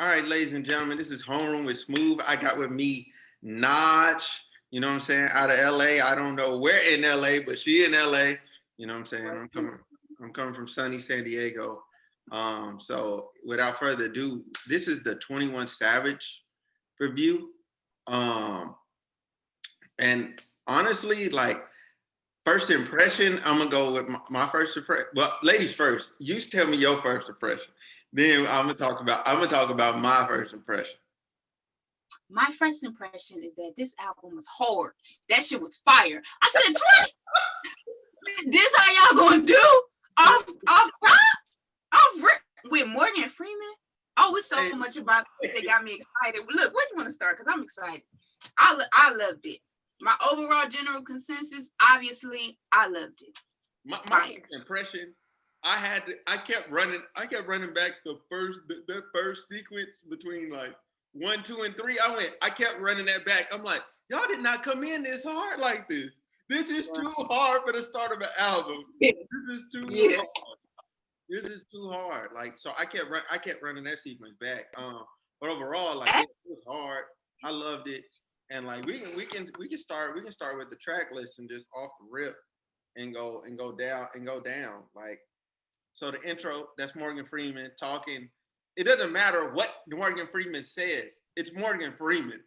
All right, ladies and gentlemen, this is Homeroom with Smooth. I got with me Notch, you know what I'm saying, out of LA. I don't know where in LA, but she in LA. You know what I'm saying? I'm coming from sunny San Diego. So without further ado, this is the 21 Savage review. And honestly, like first impression, I'm gonna go with my first impression. Well, ladies first. You tell me your first impression. Then I'm gonna talk about my first impression. My first impression is that this album was hard. That shit was fire. I said, this how y'all gonna do? Off with Morgan Freeman? Oh, it's so much about it that got me excited. Look, where do you want to start? Because I'm excited. I loved it. My overall general consensus, obviously, I loved it. My first impression, I kept running back the first sequence between like 1, 2, and 3. I kept running that back. I'm like, y'all did not come in this hard like this. This is too hard for the start of an album. This is too hard. This is too hard. Like, so I kept running that sequence back. But overall, like it was hard. I loved it. And like we can start with the track list and just off the rip and go down. Like, so the intro, that's Morgan Freeman talking. It doesn't matter what Morgan Freeman says. It's Morgan Freeman.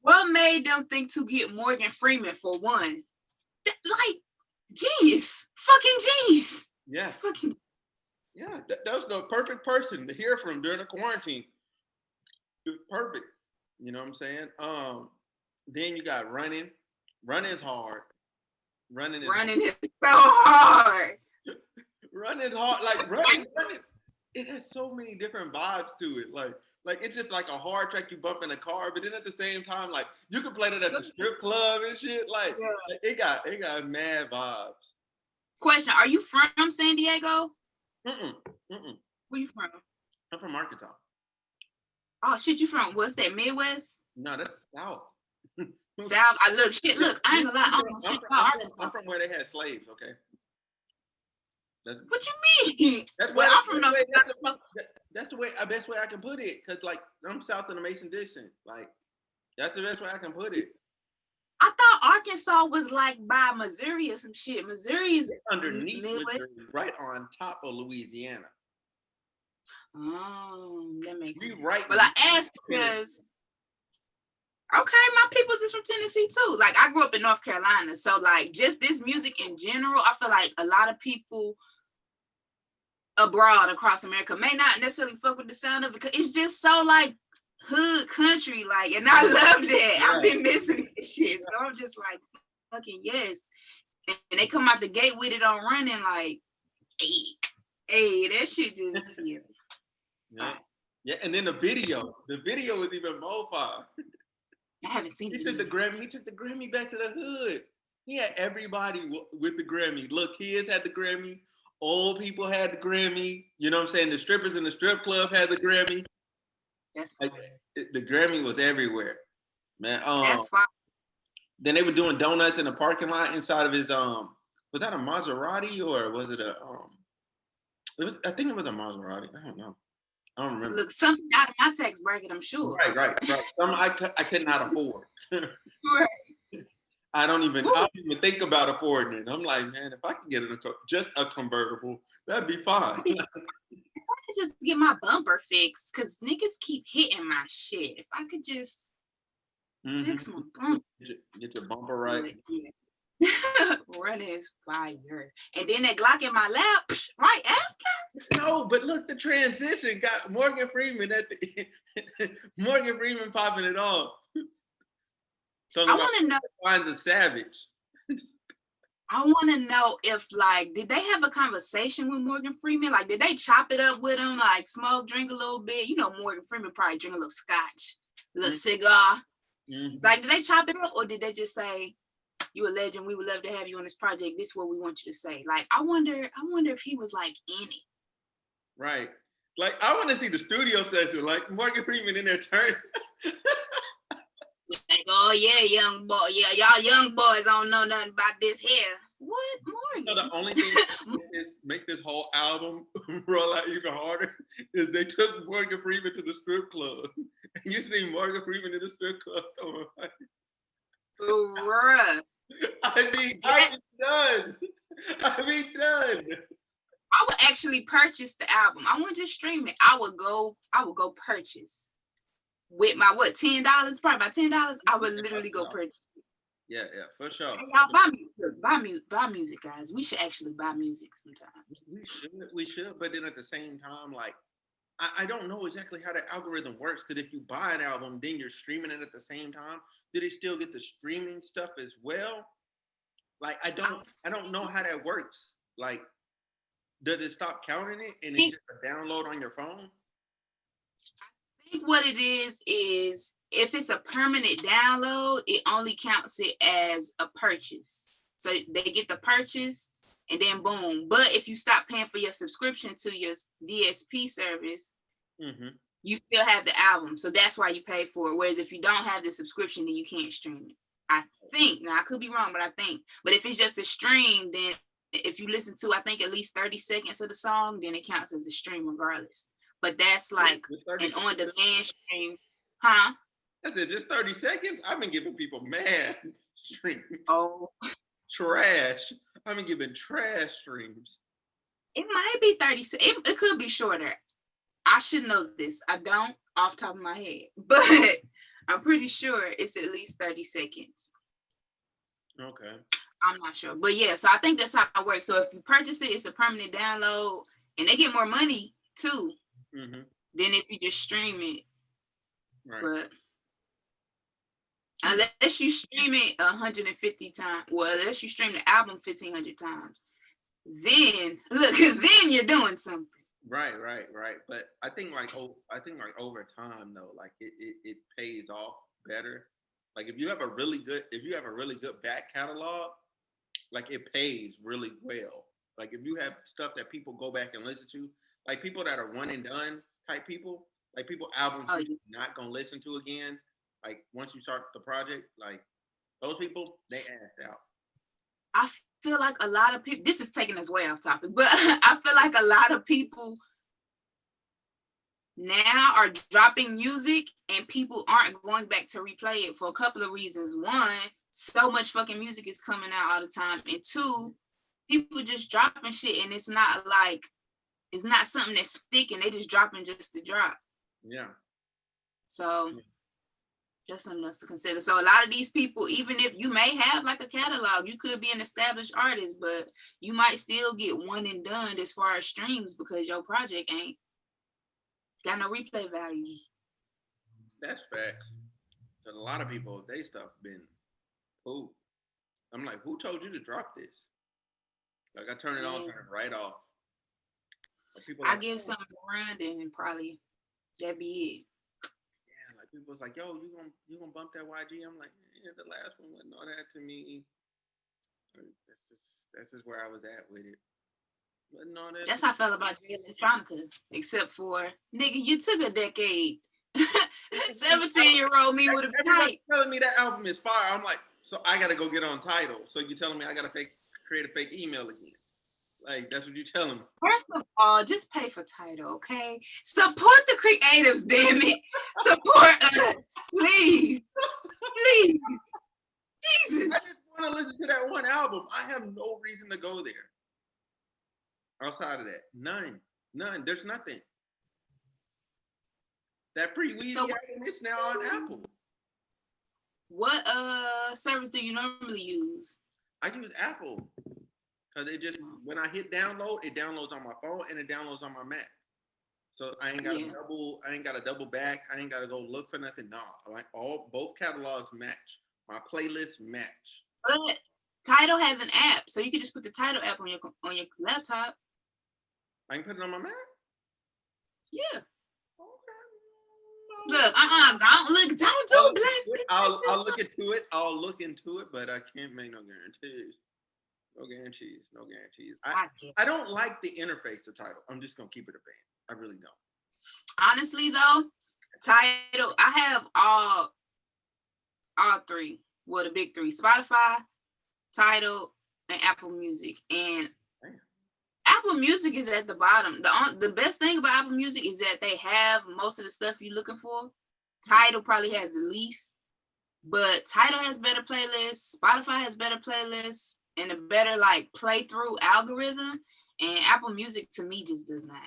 What made them think to get Morgan Freeman for one? Like, jeez. Fucking jeez. Yeah. Fucking. Yeah, that was the perfect person to hear from during the quarantine. It was perfect. You know what I'm saying? Then you got running. Running is hard. Running is so hard. Running is hard. Like running. It has so many different vibes to it. Like it's just like a hard track you bump in a car, but then at the same time, like you can play that at the strip club and shit. Like it got mad vibes. Question: are you from San Diego? Mm-mm. Where you from? I'm from Arkansas. Oh shit, you from what's that? Midwest? No, that's South. South. Look, I ain't gonna lie. I'm from where they had slaves, okay? What you mean? I'm from North Carolina. That's the best way I can put it. Cause like I'm south of the Mason-Dixon. Like that's the best way I can put it. I thought Arkansas was like by Missouri or some shit. Missouri is underneath Missouri, right on top of Louisiana. Oh, that makes sense. Right. Well, I asked because my peoples is from Tennessee too. Like I grew up in North Carolina, so like just this music in general, I feel like a lot of people abroad across America may not necessarily fuck with the sound of it because it's just so like hood country, like, and I love that. Yeah. I've been missing this shit, so I'm just like, fucking yes. And they come out the gate with it on running, like, hey, that shit just yeah. And then the video was even more fire. I haven't seen it. He took the Grammy back to the hood. He had everybody with the Grammy. Look, kids had the Grammy. Old people had the Grammy. You know what I'm saying? The strippers in the strip club had the Grammy. That's like the Grammy was everywhere, man. That's fine. Then they were doing donuts in the parking lot inside of his was that a Maserati or was it a I think it was a Maserati. I don't know. I don't remember. Look, something out of my tax bracket, I'm sure. Right. I could not afford. Right. I don't even think about affording it. I'm like, man, if I could get just a convertible, that'd be fine. If I could just get my bumper fixed, because niggas keep hitting my shit. If I could just fix my bumper. Get your bumper right. Yeah. Running is fire. And then that Glock in my lap, right after. No, but look, the transition got Morgan Freeman Morgan Freeman popping it off. I want to know. Finds a savage. I want to know if, like, did they have a conversation with Morgan Freeman? Like, did they chop it up with him? Like, smoke, drink a little bit? You know, Morgan Freeman probably drink a little scotch, a little cigar. Mm-hmm. Like, did they chop it up, or did they just say, "You a legend. We would love to have you on this project. This is what we want you to say." Like, I wonder if he was like in it. Right. Like, I want to see the studio session. Like Morgan Freeman in there turning. Like, oh yeah, young boy. Yeah, y'all young boys don't know nothing about this here. What, So Morgan? the only thing is make this whole album roll out even harder is they took Morgan Freeman to the strip club. And you see Morgan Freeman in the strip club. Bruh. I'd be done. I'd be done. I would actually purchase the album. I wouldn't just stream it. I would go purchase with my $10, probably about $10. I would literally go purchase it. Yeah, for sure. Hey, y'all buy music, guys. We should actually buy music sometimes. We should, but then at the same time, like I don't know exactly how the algorithm works. Because if you buy an album, then you're streaming it at the same time. Do they still get the streaming stuff as well? Like I don't know how that works. Like, does it stop counting it and it's just a download on your phone? I think what it is if it's a permanent download, it only counts it as a purchase. So they get the purchase and then boom. But if you stop paying for your subscription to your DSP service, you still have the album. So that's why you pay for it. Whereas if you don't have the subscription, then you can't stream it. I think. Now I could be wrong, but I think. But if it's just a stream, then if you listen to, I think, at least 30 seconds of the song, then it counts as a stream regardless. But that's like an on-demand stream. Huh? I said just 30 seconds? I've been giving people mad streams. Oh. Trash. I've been giving trash streams. It might be 30 seconds. It could be shorter. I should know this. I don't off the top of my head. But I'm pretty sure it's at least 30 seconds. Okay. I'm not sure. But yeah, so I think that's how it works. So if you purchase it, it's a permanent download. And they get more money too than if you just stream it. Right. But unless you stream it 150 times, well, unless you stream the album 1,500 times, then you're doing something. Right. But I think like over time though, like it pays off better. Like if you have a really good back catalog, like it pays really well. Like if you have stuff that people go back and listen to, like people that are one and done type people, like people albums you're not gonna listen to again. Like once you start the project, like those people, they assed out. I feel like a lot of people, this is taking us way off topic, but I feel like a lot of people now are dropping music and people aren't going back to replay it for a couple of reasons. One, so much fucking music is coming out all the time. And two, people just dropping shit and it's not something that's sticking. They just dropping just to drop. Yeah. So that's something else to consider. So a lot of these people, even if you may have like a catalog, you could be an established artist, but you might still get one and done as far as streams because your project ain't got no replay value. That's facts. But a lot of people, they stuff been poop. I'm like, who told you to drop this? Like I turn it on, turn it right off. People I give something around and probably that'd be it. Yeah, like people's like, yo, you gonna bump that YG? I'm like, yeah, the last one wasn't all that to me. That's just where I was at with it. That's how I felt about Jay Electronica, except for nigga, you took a decade. 17-year-old me would have been like telling me that album is fire. I'm like, so I gotta go get on Tidal. So you telling me I gotta create a fake email again? Like that's what you telling me. First of all, just pay for Tidal, okay? Support the creatives, damn it. Support us, please. Please. Jesus. I just want to listen to that one album. I have no reason to go there. Outside of that, none. There's nothing. That Pre-Weezy album is now on Apple. What service do you normally use? I use Apple because it just when I hit download, it downloads on my phone and it downloads on my Mac. So I ain't got a double back. I ain't got to go look for nothing. No, like both catalogs match. My playlists match. But Tidal has an app, so you can just put the Tidal app on your laptop. I can put it on my Mac? Yeah. Okay. Look, don't do black. I'll look into it, but I can't make no guarantees. No guarantees. I don't like the interface of Tidal. I'm just gonna keep it a band. I really don't. Honestly though, Tidal, I have all three. Well, the big three: Spotify, Tidal, and Apple Music. And Damn. Apple Music is at the bottom. The best thing about Apple Music is that they have most of the stuff you're looking for. Tidal probably has the least, but Tidal has better playlists. Spotify has better playlists and a better like play through algorithm. And Apple Music to me just does not.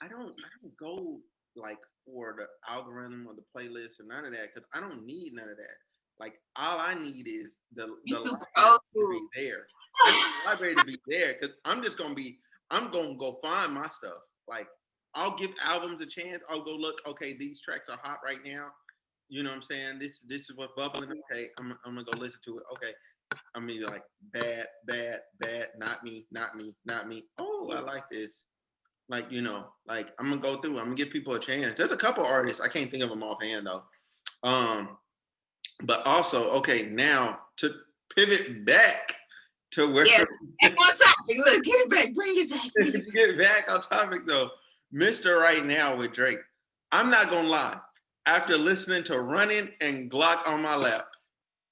I don't go like for the algorithm or the playlist or none of that because I don't need none of that. Like all I need is the Super library old to be school. there. I need the library to be there because I'm gonna go find my stuff. Like I'll give albums a chance. I'll go look. Okay, these tracks are hot right now. You know what I'm saying? This is what's bubbling. Okay, I'm gonna go listen to it. Okay, I'm gonna be like bad, bad, bad. Not me, not me, not me. Oh, I like this. Like like I'm gonna go through. I'm gonna give people a chance. There's a couple artists I can't think of them offhand though. But also okay now to pivot back to where Yes, back on topic. Look, get it back, bring it back. Bring it back. get back on topic though. Mr. Right Now with Drake. I'm not gonna lie. After listening to Running and Glock on My Lap,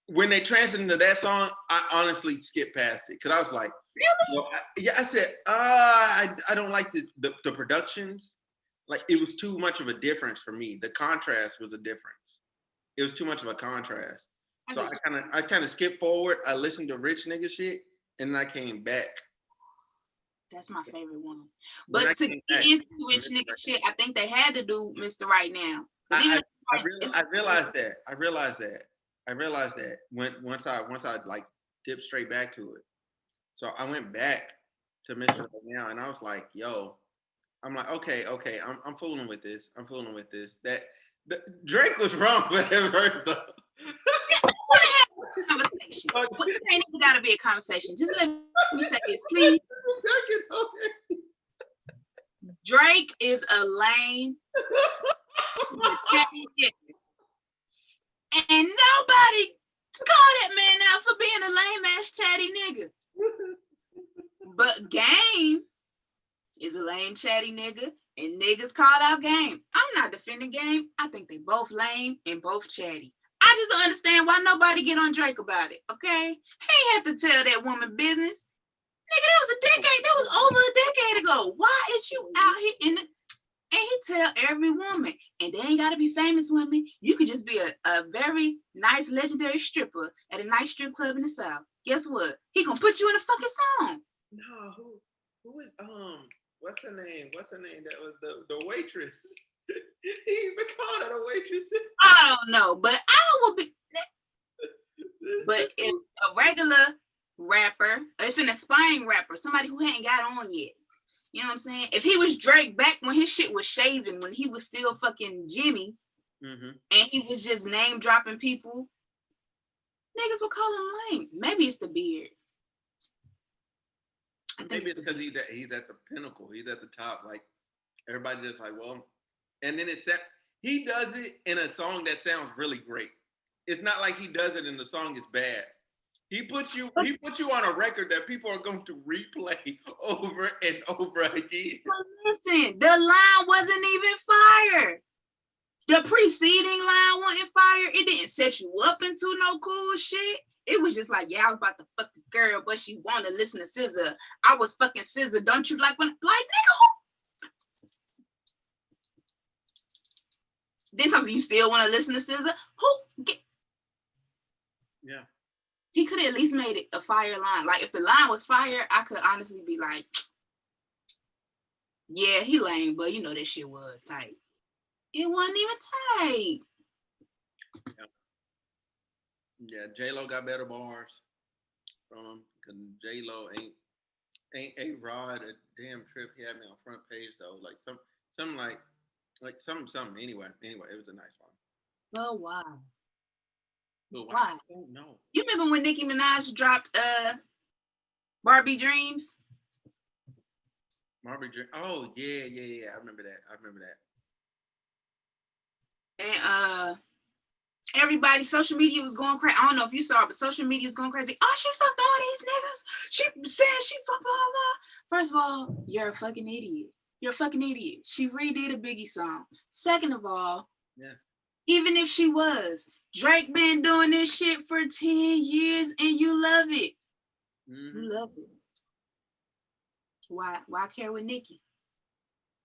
when they transitioned into that song, I honestly skipped past it because I was like, Really? I said, I don't like the productions. Like it was too much of a difference for me. The contrast was a difference. It was too much of a contrast. So I kind of skipped forward. I listened to Rich Nigga shit, and then I came back. That's my favorite one. When I But to came get back, into I Rich missed Nigga Right shit, I think they had to do Mr. Right Now. Now. Because even I realized that. I realized that when once I like dipped straight back to it. So I went back to Mr. Right Now, and I was like, yo, I'm like, okay, I'm fooling with this. I'm fooling with this. Drake was wrong for that verse though. conversation. Well, it ain't even gotta be a conversation. Just let me say this, please. Drake is a lame, and nobody call that man out for being a lame ass chatty nigga. But Game is a lame chatty nigga, and niggas called out Game. I'm not defending Game. I think they both lame and both chatty. I just don't understand why nobody get on Drake about it. Okay, he ain't have to tell that woman business. Nigga, that was a decade. That was over a decade ago. Why is you out here in the? And he tell every woman, and they ain't gotta be famous women. You could just be a very nice legendary stripper at a nice strip club in the South. Guess what? He gonna put you in a fucking song. No, who is what's her name? What's her name? That was the waitress. He even called her a waitress. I don't know, but I will be. But if a regular rapper, if an aspiring rapper, somebody who hadn't got on yet, you know what I'm saying? If he was Drake back when his shit was shaven, when he was still fucking Jimmy, and he was just name dropping people, niggas would call him lame. Maybe it's the beard. I think maybe it's because he's at the pinnacle. He's at the top. Like everybody just like, well, and then he does it in a song that sounds really great. It's not like he does it and the song is bad. He puts you on a record that people are going to replay over and over again. But listen, the line wasn't even fire. The preceding line wasn't fire. It didn't set you up into no cool shit. It was just like, yeah, I was about to fuck this girl, but she wanted to listen to SZA. I was fucking SZA. Don't you like when nigga? Then sometimes you still want to listen to SZA. Yeah. He could have at least made it a fire line. Like if the line was fire, I could honestly be like, yeah, he lame, but you know that shit was tight. It wasn't even tight. Yeah, J-Lo got better bars from him because J-Lo ain't A-Rod a damn trip. He had me on front page though. Like something. Anyway, it was a nice one. But why? But why? I don't know. You remember when Nicki Minaj dropped Barbie Dreams? Barbie Dreams. Oh yeah. I remember that. And everybody, social media was going crazy. I don't know if you saw it, but social media was going crazy. Oh, she fucked all these niggas. She said she fucked blah blah. First of all, you're a fucking idiot. She redid a Biggie song. Second of all, even if she was, Drake been doing this shit for 10 years and you love it. Mm-hmm. You love it. Why care with Nikki?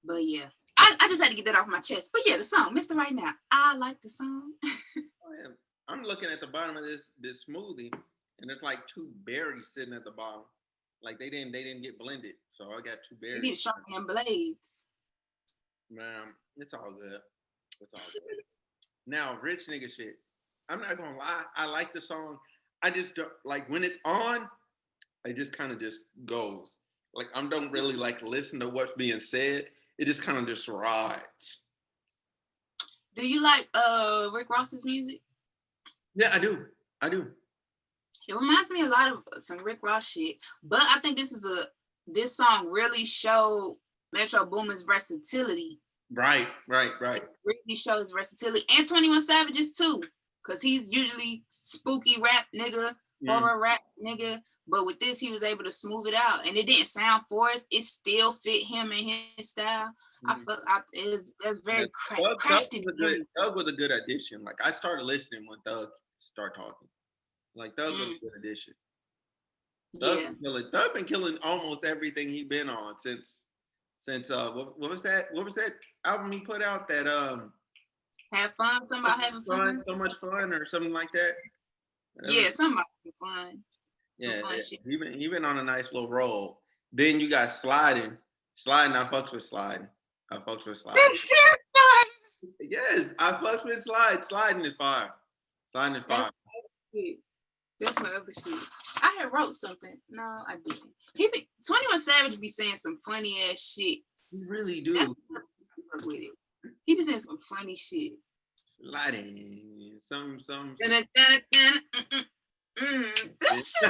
But yeah, I just had to get that off my chest. But yeah, the song, Mr. Right Now, I like the song. Oh, yeah. I'm looking at the bottom of this smoothie, and there's like two berries sitting at the bottom. Like they didn't get blended, so I got two You need berries. to sharpen them blades. Man, it's all good. It's all good. Now, rich nigga shit. I'm not gonna lie. I like the song. I just don't like when it's on. It just kind of just goes. Like I don't really like listen to what's being said. It just kind of just rides. Do you like Rick Ross's music? Yeah, I do. I do. It reminds me a lot of some Rick Ross shit. But I think this song really showed Metro Boomin's versatility. Right. It really shows versatility. And 21 Savage's too. Cause he's usually spooky rap nigga, horror rap nigga. But with this, he was able to smooth it out. And it didn't sound forced. It still fit him and his style. I felt that's very crafted. Thug was a good addition. Like I started listening when Thug started talking. Like Thug was a good addition. Thug been killing almost everything he been on since what was that? What was that album he put out? That Have fun, somebody having fun. So much fun or something like that. Yeah, somebody having fun. Yeah, he been on a nice little roll. Then you got sliding. I fucks with sliding. Yes, I fucks with sliding is fire. Sliding is fire. That's my other shit. I had wrote something. No, I didn't. 21 Savage be saying some funny ass shit. He really do. With it. He be saying some funny shit. Sliding. Some. That shit's so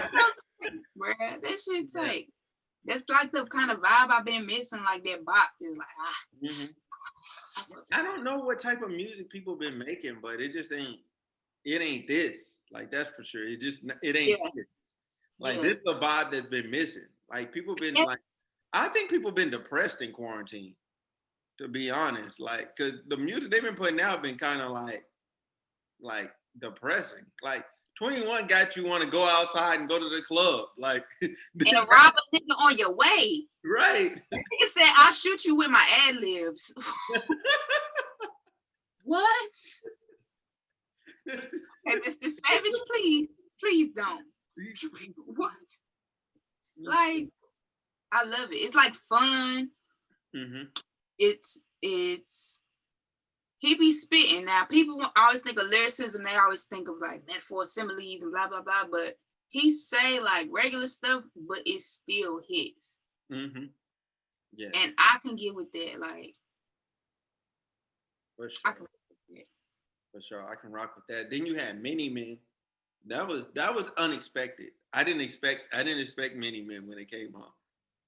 tight, bruh. That shit tight. That's like the kind of vibe I've been missing. Like that bop is like I don't know what type of music people been making, but it just ain't. It ain't this. Like that's for sure. It ain't this. Like this is a vibe that's been missing. Like people been like, I think people been depressed in quarantine. To be honest, like, cause the music they've been putting out been kind of like depressing. Like 21 got you want to go outside and go to the club, like and rob a nigga on your way. Right. He said, "I'll shoot you with my ad libs." What? Hey, Mr. Savage, please don't. What? Like, I love it. It's like fun. Mm-hmm. It's he be spitting. Now people always think of lyricism. They always think of like metaphor, similes, and blah blah blah. But he say like regular stuff, but it still hits. Mm-hmm. Yeah. And I can get with that. Like, for sure. For sure, I can rock with that. Then you had Many Men. That was unexpected. I didn't expect Many Men when it came on.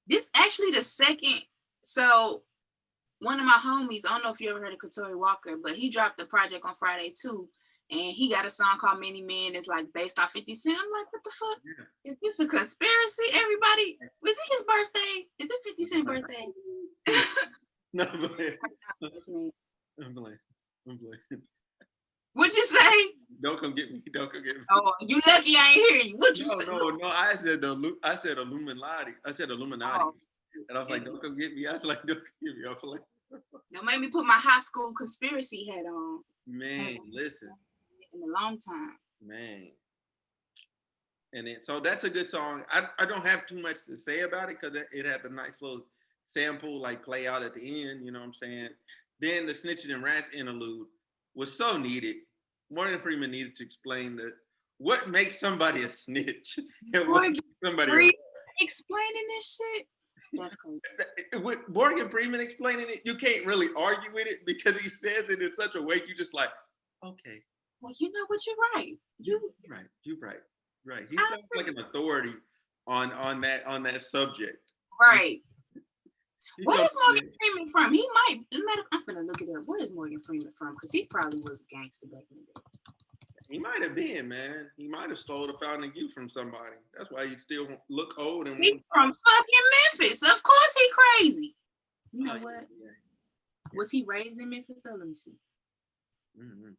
This actually the second. So one of my homies, I don't know if you ever heard of Katori Walker, but he dropped the project on Friday too. And he got a song called Many Men. It's like based off 50 Cent. I'm like, what the fuck? Yeah. Is this a conspiracy? Everybody, was it his birthday? Is it 50 Cent's birthday? No, I'm playing. What'd you say? Don't come get me. Oh, you lucky I ain't hear you. What'd you say? No. I said Illuminati. Oh. And I was like, don't come get me. I was like, don't come get me. I was like, don't make me put my high school conspiracy hat on. Man, listen. In a long time. Man. And so that's a good song. I don't have too much to say about it because it had the nice little sample like play out at the end. You know what I'm saying? Then the Snitching and Rats interlude was so needed. Morgan Freeman needed to explain what makes somebody a snitch and what makes somebody explaining this shit. That's cool. With Morgan Freeman explaining it, you can't really argue with it because he says it in such a way you just like, okay. Well, you know what? You're right. You're right. He sounds like an authority on that subject. Right. Where is Morgan Freeman from? He might. I'm gonna look it up. Where is Morgan Freeman from? Because he probably was a gangster back in the day. He might have been, man. He might have stole the Fountain of Youth from somebody. That's why you still look old. And he's from fucking Memphis. Of course he crazy. You know what? Yeah. Was he raised in Memphis though? Let me see. Mm-hmm.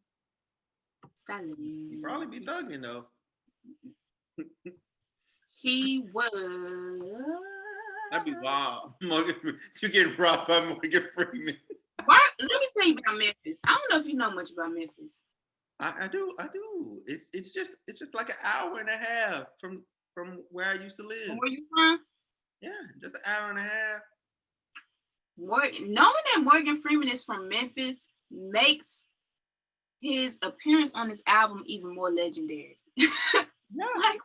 He'd probably be thugging though. He was. That'd be wild. Morgan, you getting robbed by Morgan Freeman. Why? Let me tell you about Memphis. I don't know if you know much about Memphis. I do. It's just like an hour and a half from where I used to live. Where you from? Yeah, just an hour and a half. Knowing that Morgan Freeman is from Memphis makes his appearance on this album even more legendary. Yeah. Like,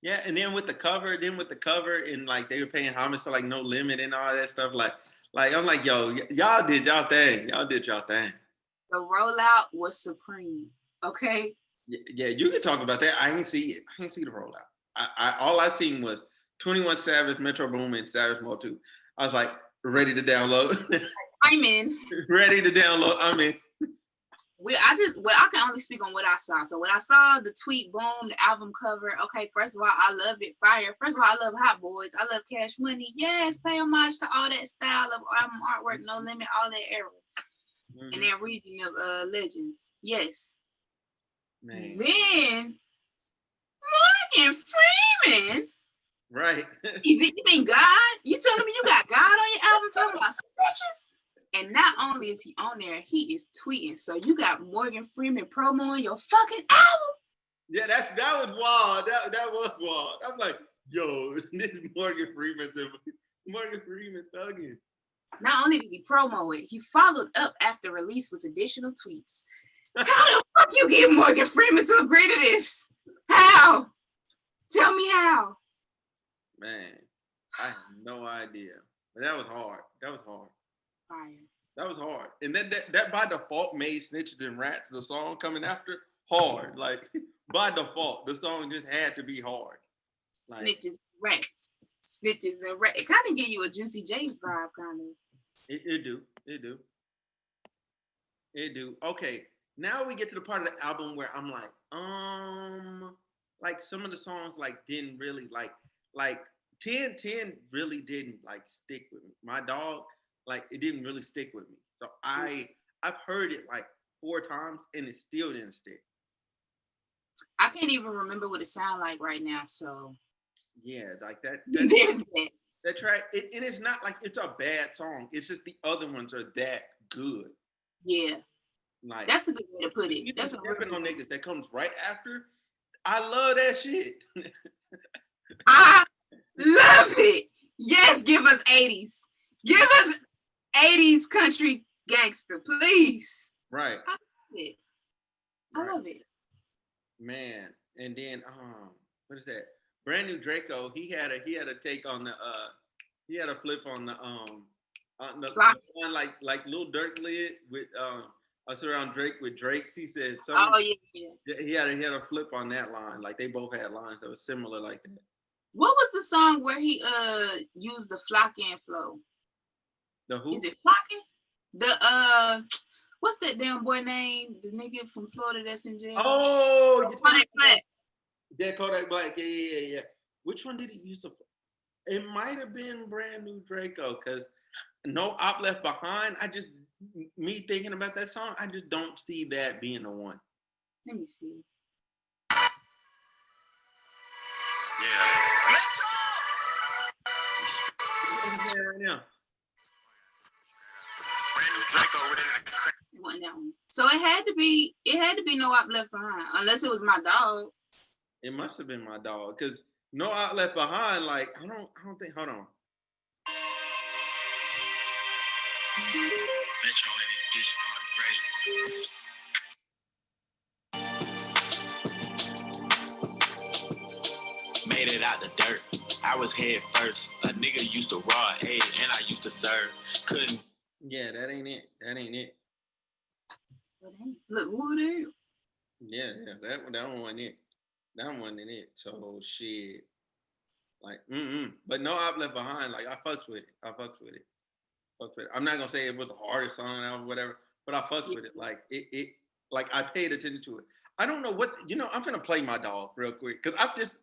yeah, and then with the cover, and like they were paying homage to like No Limit and all that stuff. Like I'm like, yo, y'all did y'all thing. Y'all did y'all thing. The rollout was supreme. Okay. Yeah, you can talk about that. I didn't see it. I didn't see the rollout. I all I seen was 21 Savage, Metro Boomin, Savage Mode 2. I was like, ready to download. I'm in. Ready to download. I'm in. I can only speak on what I saw. So when I saw the tweet, boom, the album cover, okay, first of all, I love it. Fire. First of all, I love Hot Boys. I love Cash Money. Yes, pay homage to all that style of album artwork, No Limit, all that era. Mm-hmm. And that region of legends. Yes. Man. Then Morgan Freeman. Right. You mean God? You telling me you got God on your album talking about snitches? And not only is he on there, he is tweeting. So you got Morgan Freeman promoing your fucking album. Yeah, that was wild. That was wild. I'm like, yo, this is Morgan Freeman thugging. Not only did he promo it, he followed up after release with additional tweets. How the fuck you get Morgan Freeman to agree to this? How? Tell me how. Man, I have no idea. But that was hard. Fire. That was hard. And that by default made Snitches and Rats, the song coming after, hard. Like, by default, the song just had to be hard. Like, Snitches and Rats. Snitches and Rats. It kind of give you a Juicy J vibe, kind of. It do. Okay, now we get to the part of the album where I'm like some of the songs like didn't really like 10 really didn't like stick with me. My Dog, like it didn't really stick with me. So I've heard it like 4 times and it still didn't stick. I can't even remember what it sounds like right now. So yeah, like that. There's that. That track, and it's not like it's a bad song. It's just the other ones are that good. Yeah, like that's a good way to put it. That's Stepping on Niggas that comes right after. I love that shit. I love it. Yes, give us 80s. Give us 80s country gangster, please. Right. I love it. I love it. Man, and then what is that? Brand New Draco. He had a take on the he had a flip on the one like Lil Durk lid with us around Drake with Drake's. He said something. Oh yeah. He had a flip on that line. Like they both had lines that was similar like that. What was the song where he used the flocking flow? The who? Is it flocking? The what's that damn boy name? The nigga from Florida that's in jail. Oh, Kodak Black. Yeah, Kodak Black. Yeah. Which one did he use? It might have been Brand New Draco, because No Op Left Behind. Me thinking about that song, I just don't see that being the one. Let me see. Yeah. Right now. Brand New Draco. It wasn't that one. So it had to be No Op Left Behind, unless it was My Dog. It must have been My Dog, because No Op Left Behind, like I don't think. Hold on. Metro and his bitch made it out the dirt. I was head first. A nigga used to raw egg and I used to serve. Couldn't. Yeah, that ain't it. Look, who it is? Yeah, that one wasn't it. That one wasn't it. So shit. Like, But No Op Left Behind, like I fucks with it. I'm not gonna say it was the hardest song or whatever, but I fucks with it. Like it like I paid attention to it. I don't know what I'm gonna play My Dog real quick because I'm just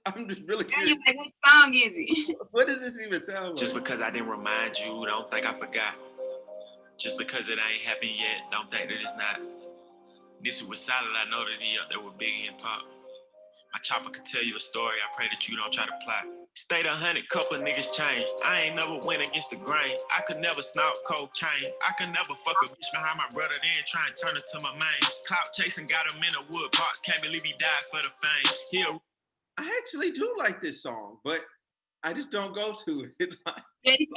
really curious. Like, what song is it? What does this even sound like? Just because I didn't remind you, don't think I forgot. Just because it ain't happened yet, don't think that it's not. This was solid. I know that he up there with Biggie and Pop. My chopper could tell you a story. I pray that you don't try to plot. Stayed 100, couple niggas changed. I ain't never went against the grain. I could never snort cocaine. I could never fuck a bitch behind my brother, then try and turn it to my main. Clout chasing, got him in a wood box. Can't believe he died for the fame. I actually do like this song, but I just don't go to it.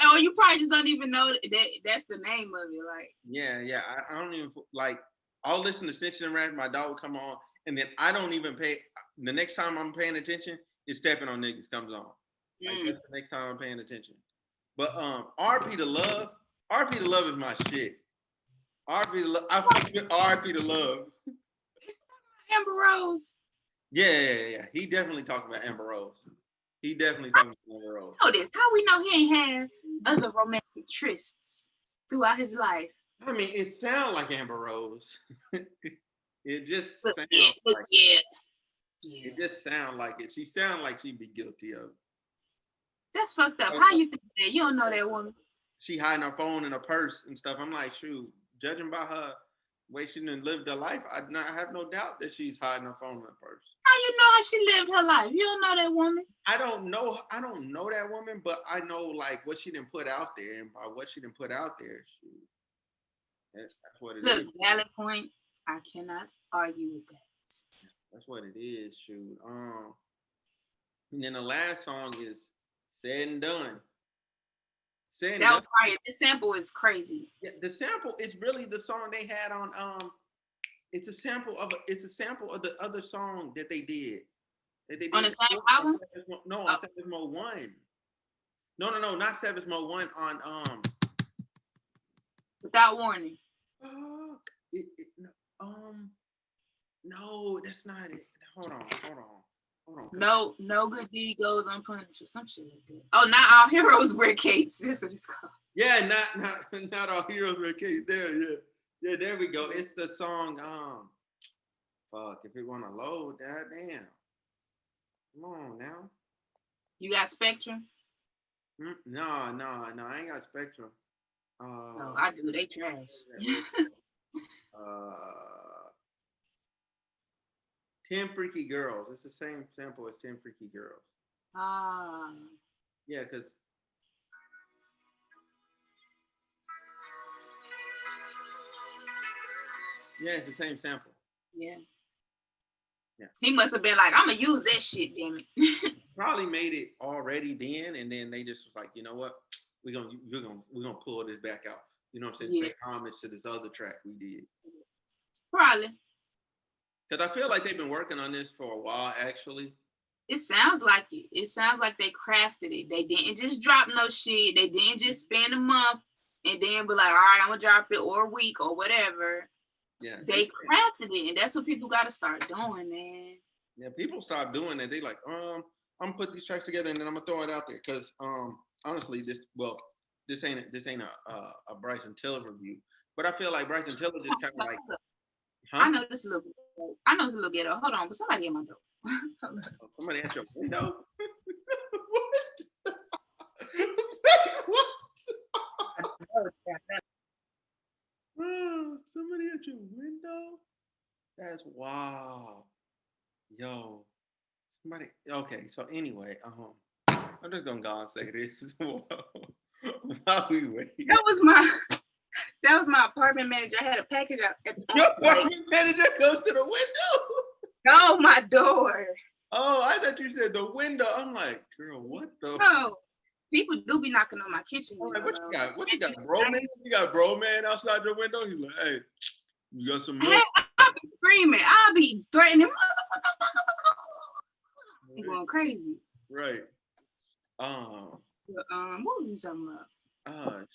Oh, you probably just don't even know that's the name of it. Like, yeah. I don't even like. I'll listen to Snitches and Rats. My dog will come on, and then I don't even pay. The next time I'm paying attention is Stepping on Niggas comes on. Like, that's the next time I'm paying attention. But RP to Love is my shit. RP to Love, I fuck with RP to Love. Amber Rose. Yeah. He definitely talked about Amber Rose. He definitely talking about Amber Rose. Know this? How we know he ain't had other romantic trysts throughout his life? I mean, it sounds like Amber Rose. It just sounds like yeah. It just sounds like it. She sounds like she'd be guilty of it. That's fucked up. How you think that? You don't know that woman. She hiding her phone in her purse and stuff. I'm like, shoot, judging by her way she done lived her life, I have no doubt that she's hiding her phone in her purse. How you know how she lived her life? You don't know that woman. I don't know that woman, but I know like what she didn't put out there, and by what she didn't put out there, shoot, that's what it is. Look, valid point. I cannot argue with that. That's what it is, shoot. And then the last song is Said and Done. That was fire. The sample is crazy. Yeah, the sample is really the song they had on it's a sample of the other song that they did. On the same album? No, on Savage Mode 1. No, not Savage Mode 1 on Without Warning. No, that's not it. Hold on. No good deed goes unpunished or some shit like that. Oh, not all heroes wear capes. That's what it's called. Yeah, not all heroes wear capes. Yeah, there we go. It's the song. Fuck, if it want to load, damn. Come on now. You got Spectrum? No, I ain't got Spectrum. No, I do. They trash. 10 Freaky Girls. It's the same sample as 10 Freaky Girls. Yeah, because it's the same sample. Yeah. He must have been like, I'm gonna use that shit, damn it. Probably made it already then, and then they just was like, you know what? We're gonna pull this back out. You know what I'm saying? Yeah. Pay homage to this other track we did. Probably. Because I feel like they've been working on this for a while, actually. It sounds like it. It sounds like they crafted it. They didn't just drop no shit. They didn't just spend a month and then be like, all right, I'm gonna drop it, or a week or whatever. Yeah. They crafted it, and that's what people gotta start doing, man. Yeah, people stop doing that. They like, I'm gonna put these tracks together and then I'm gonna throw it out there. Cause honestly, this ain't a Bryson Tiller review. But I feel like Bryson Tiller just kind of like, I know this a little ghetto. Hold on, but somebody at my door. Somebody at your window? What? Somebody at your window? That's wow. Yo. Somebody. Okay, so anyway, I'm just gonna go and say this while we wait. That was my apartment manager. I had a package out at the Your apartment manager goes to the window? No, my door. Oh, I thought you said the window. I'm like, girl, what the? No, people do be knocking on my kitchen window. Like, what you got, bro man? You got bro man outside your window? He's like, hey, you got some milk? I'll be screaming. I'll be threatening. I'm going crazy. Right. What were you talking about?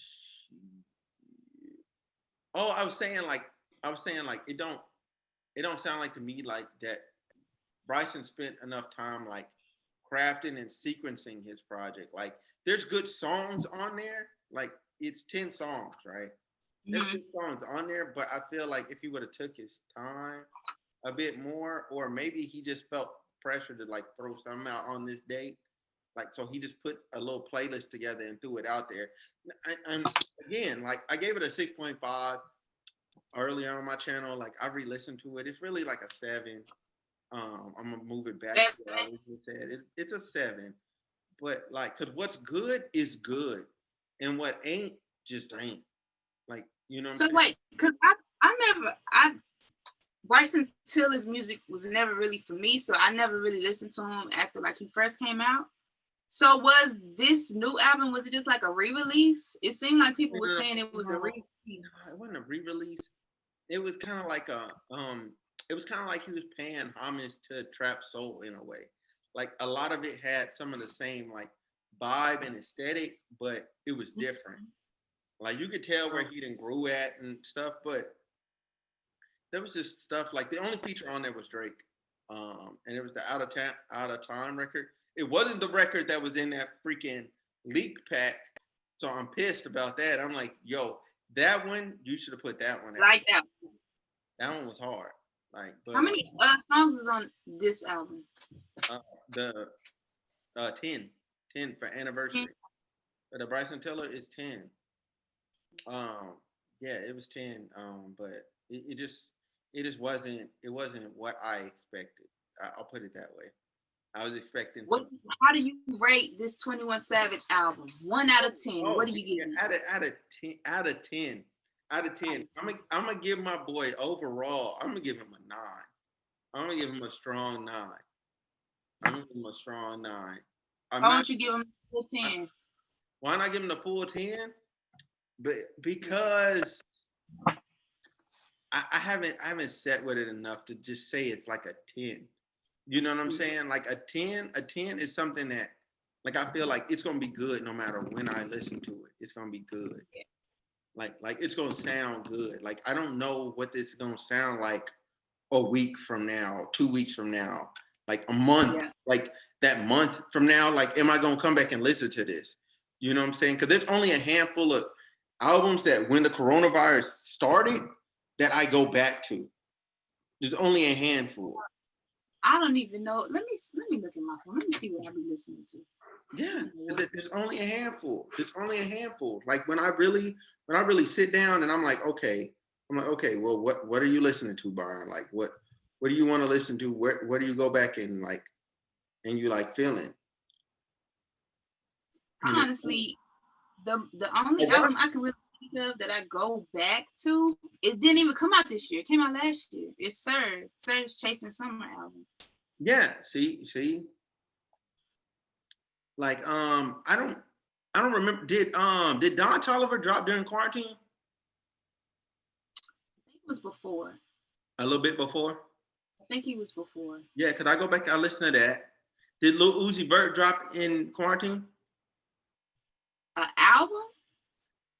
I was saying like it don't sound like to me like that Bryson spent enough time like crafting and sequencing his project. Like there's good songs on there. Like it's 10 songs, right? There's good songs on there, but I feel like if he would have took his time a bit more, or maybe he just felt pressure to like throw something out on this date. Like, so he just put a little playlist together and threw it out there. And again, like I gave it a 6.5 earlier on my channel. Like I re-listened to it. It's really like a 7. I'm gonna move it back to what I originally said. It's a 7, but like, cause what's good is good, and what ain't just ain't. Like, you know what I'm So saying? wait, cause I Bryson Tiller's music was never really for me, so I never really listened to him after like he first came out. So was this new album, was it just like a re-release? It seemed like people were saying it was a re-release. It wasn't a re-release. It was kind of like it was kind of like he was paying homage to trap soul in a way. Like a lot of it had some of the same like vibe and aesthetic, but it was different. Like you could tell where he didn't grew at and stuff, but there was just stuff like the only feature on there was Drake, and it was the Out of Time record. It wasn't the record that was in that freaking leak pack, so I'm pissed about that. I'm like, yo, that one you should have put that one out. Like that. That one was hard. Like, but how many songs is on this album? The 10 for anniversary. 10. But the Bryson Tiller is 10. Yeah, it was 10. But it just wasn't what I expected. I'll put it that way. I was expecting. How do you rate this 21 Savage album? 1 out of 10. What do you give? Out of 10. I'm gonna give my boy overall. I'm gonna give him a 9. I'm gonna give him a strong 9. I'm gonna give him a strong 9. Why don't you give him a full 10? Why not give him the full 10? But because I haven't sat with it enough to just say it's like a 10. You know what I'm saying? Like a 10 is something that like I feel like it's gonna be good no matter when I listen to it. It's gonna be good. Like it's gonna sound good. Like I don't know what this is gonna sound like a week from now, 2 weeks from now, like a month, like that month from now. Like, am I gonna come back and listen to this? You know what I'm saying? Because there's only a handful of albums that when the coronavirus started that I go back to. There's only a handful. I don't even know. Let me look at my phone. Let me see what I've been listening to. Yeah, there's only a handful. There's only a handful. Like when I really sit down and I'm like, okay, well, what are you listening to, Byron? Like what do you want to listen to? Where do you go back and like, and you like feeling? Honestly, the only album I can really think of that I go back to, it didn't even come out this year. It came out last year. It's Sir's Chasing Summer album. Yeah, see. Like I don't remember. Did Don Toliver drop during quarantine? I think it was before. A little bit before? I think he was before. Yeah, could I go back and listen to that? Did Lil Uzi Vert drop in quarantine? An album?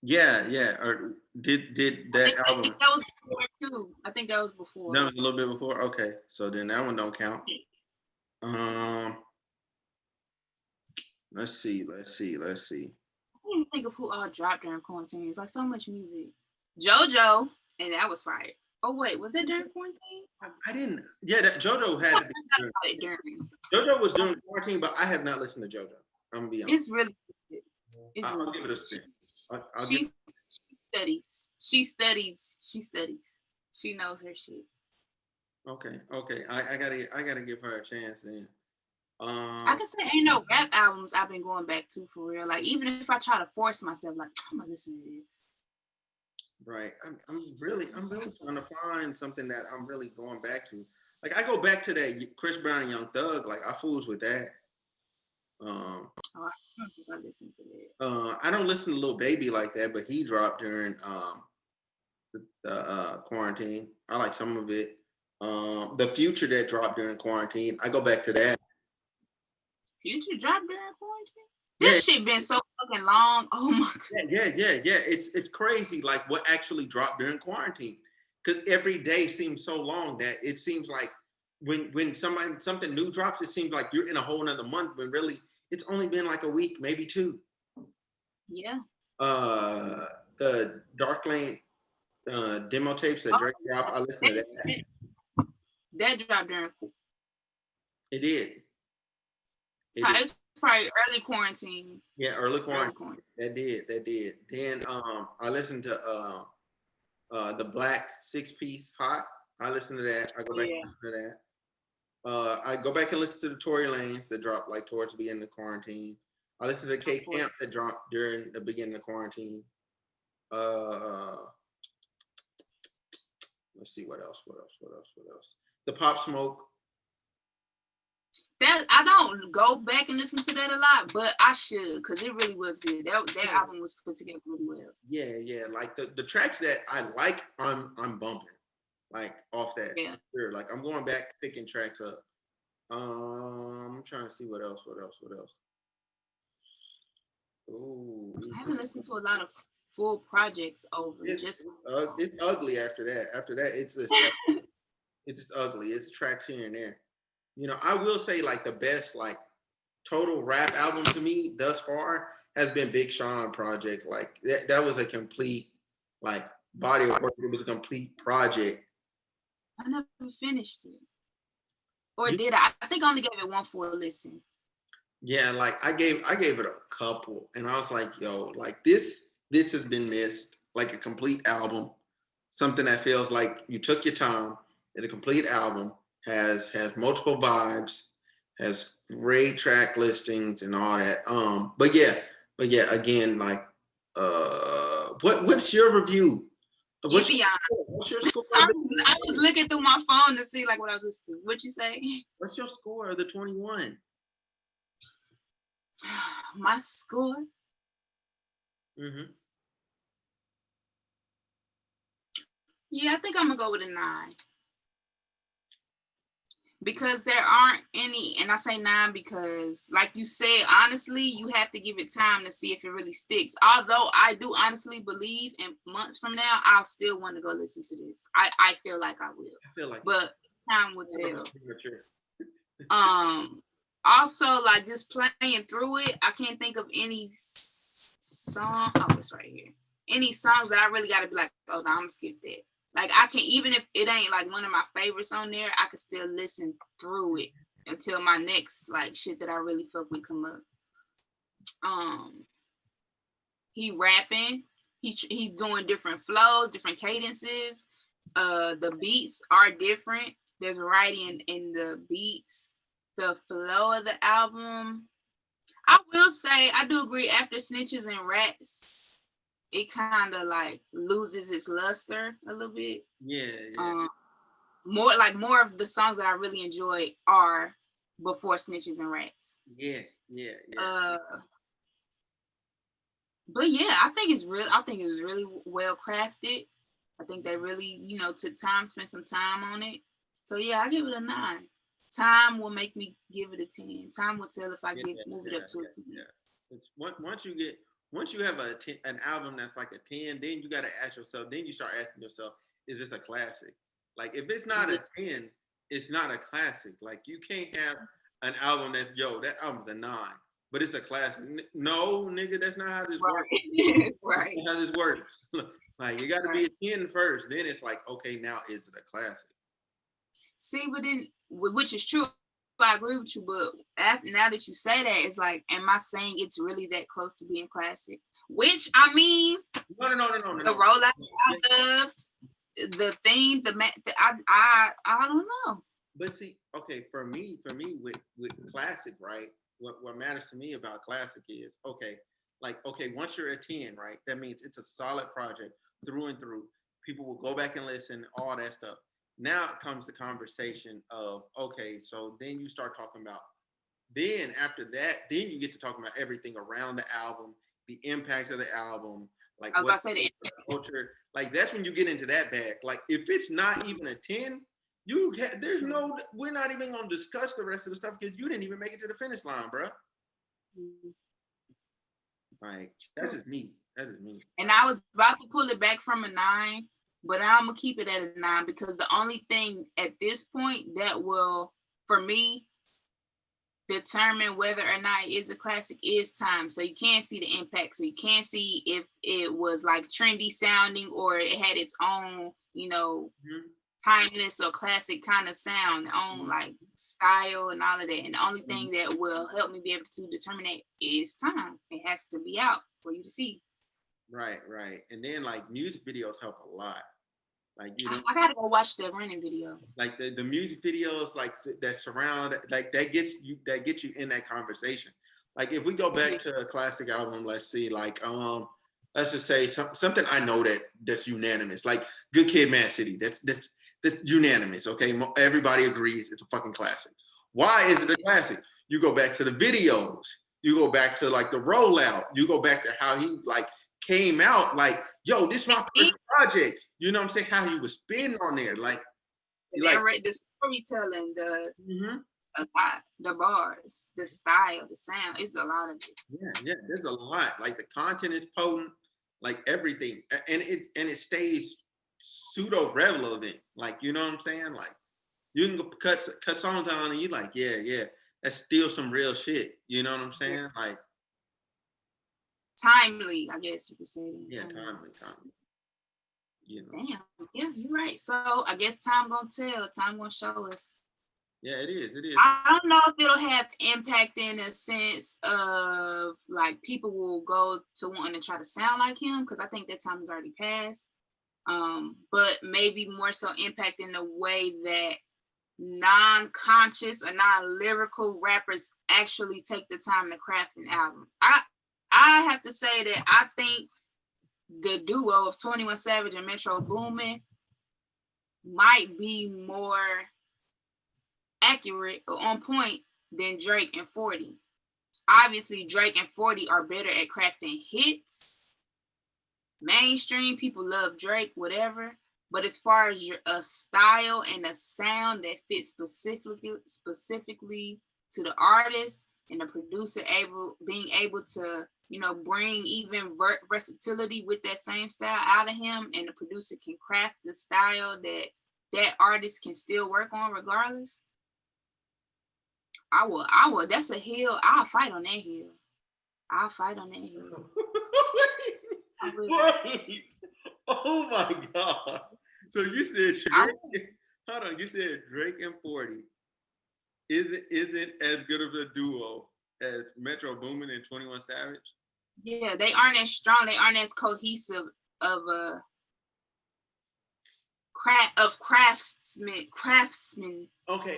Yeah. Or did that album? I think that was before too. I think that was before. That was a little bit before? Okay. So then that one don't count. Let's see. I can't even think of who all dropped during quarantine. It's like so much music. JoJo, and that was fire. Oh wait, was it during quarantine? I didn't. Yeah, that JoJo had to be during. JoJo was during quarantine, but I have not listened to JoJo. I'm gonna be honest. It's really good. I'll give it a spin. She studies. She knows her shit. Okay. I gotta give her a chance then. I can say ain't no rap albums I've been going back to for real. Like even if I try to force myself, like I'm gonna listen to this. Right. I'm really trying to find something that I'm really going back to. Like I go back to that Chris Brown and Young Thug. Like I fools with that. I don't think I listened to that. I don't listen to Lil Baby like that, but he dropped during the quarantine. I like some of it. The Future that dropped during quarantine, I go back to that. Future dropped during quarantine? This shit been so fucking long. Oh my god. Yeah. It's crazy like what actually dropped during quarantine. Because every day seems so long that it seems like when something new drops, it seems like you're in a whole nother month when really it's only been like a week, maybe 2. Yeah. The Dark Lane demo tapes that Drake dropped, I listened to that. That dropped during. It did. It was probably early quarantine. Yeah, early quarantine. That did. Then I listened to the Black 6-piece Hot. I listened to that. I go back and listen to that. I go back and listen to the Tory Lanez that dropped like towards the beginning of quarantine. I listen to K Camp that dropped during the beginning of quarantine. Let's see what else. The Pop Smoke. That I don't go back and listen to that a lot, but I should because it really was good. That album was put together really well. Yeah. Like the tracks that I like, I'm bumping like off that. Yeah. Sure. Like I'm going back picking tracks up. I'm trying to see what else. Ooh, I haven't listened to a lot of full projects over. It's ugly after that. After that, it's just ugly. It's tracks here and there. You know, I will say like the best like total rap album to me thus far has been Big Sean Project. Like that was a complete like body of work. It was a complete project. I never finished it. Or did I? I think I only gave it one full listen. Yeah, like I gave it a couple, and I was like, yo, like this has been missed. Like a complete album, something that feels like you took your time. It's a complete album, has multiple vibes, has great track listings and all that. But yeah, again, like, what's your review? What's your score? I was looking through my phone to see like what I was listening to. What you say? What's your score of the 21? My score? Mm-hmm. Yeah, I think I'm gonna go with a 9. Because there aren't any, and I say 9 because, like you said, honestly, you have to give it time to see if it really sticks. Although I do honestly believe in months from now, I'll still want to go listen to this. I feel like I will. But time will tell. Also, like just playing through it, I can't think of any song. Oh, it's right here. Any songs that I really got to be like, oh, no, I'm gonna skip that. Like I can, even if it ain't like one of my favorites on there, I can still listen through it until my next like shit that I really fuck with come up. He rapping, he doing different flows, different cadences. The beats are different. There's variety in the beats. The flow of the album. I will say I do agree after Snitches and Rats, it kind of like loses its luster a little bit. Yeah. More of the songs that I really enjoy are before Snitches and Rats. Yeah. But yeah, I think it's really well crafted. I think they really, took time, spent some time on it. So yeah, I give it a 9. Time will make me give it a 10. Time will tell if I move it up to a 10. Yeah. It's once you have an album that's like a 10, then you got to ask yourself. Then you start asking yourself, is this a classic? Like if it's not a 10, it's not a classic. Like you can't have an album that's that album's a 9, but it's a classic. No, nigga, that's not how this works. Right. That's not how this works. Like you got to be a 10 first. Then it's like, okay, now is it a classic? See, but then, which is true, I agree with you. But now that you say that, it's like, am I saying it's really that close to being classic? Which I mean, no. The rollout of the theme, I don't know. But see, okay, for me with classic, right? What matters to me about classic is once you're a 10, right? That means it's a solid project through and through. People will go back and listen, all that stuff. Now it comes the conversation of, okay, so then you start talking about, then after that, then you get to talking about everything around the album, the impact of the album, like I was about to say the culture. Like that's when you get into that bag. Like if it's not even a 10, we're not even gonna discuss the rest of the stuff because you didn't even make it to the finish line, bro. Like that's just me. And I was about to pull it back from a 9. But I'm gonna keep it at a 9 because the only thing at this point that will, for me, determine whether or not it is a classic is time. So you can't see the impact. So you can't see if it was like trendy sounding or it had its own, timeless or classic kind of sound, own like style and all of that. And the only thing that will help me be able to determine that is time. It has to be out for you to see. Right. And then like music videos help a lot. Like, you know, I gotta go watch the running video. like the music videos like that surround, like that gets you in that conversation. Like if we go back to a classic album, let's see, like let's just say something I know that's unanimous, like Good Kid, Mad City. That's unanimous. Okay, everybody agrees it's a fucking classic. Why is it a classic? You go back to the videos. You go back to like the rollout. You go back to how he like came out. Like, yo, this is my first project. You know what I'm saying? How he was spinning on there, like the storytelling, the bars, the style, the sound. It's a lot of it. Yeah, there's a lot. Like the content is potent, like everything, and it stays pseudo relevant. Like, you know what I'm saying? Like you can cut songs on and you like, yeah, that's still some real shit. You know what I'm saying? Yeah. Like timely, I guess you could say. Yeah, timely. You know. Damn, yeah, you're right. So I guess time gonna tell. Time gonna show us. Yeah, it is. I don't know if it'll have impact in a sense of like people will go to wanting to try to sound like him, because I think that time has already passed. But maybe more so impact in the way that non-conscious or non-lyrical rappers actually take the time to craft an album. I have to say that I think the duo of 21 Savage and Metro Boomin might be more accurate or on point than Drake and 40. Obviously, Drake and 40 are better at crafting hits. Mainstream people love Drake, whatever. But as far as a style and a sound that fits specifically to the artist and the producer being able to, you know, bring even versatility with that same style out of him, and the producer can craft the style that artist can still work on regardless. I will. That's a hill. I'll fight on that hill. Wait. Oh my God. So you said Drake, hold on, you said Drake and 40 isn't as good of a duo as Metro Boomin and 21 Savage? Yeah, they aren't as strong. They aren't as cohesive of a craftsmen. Okay,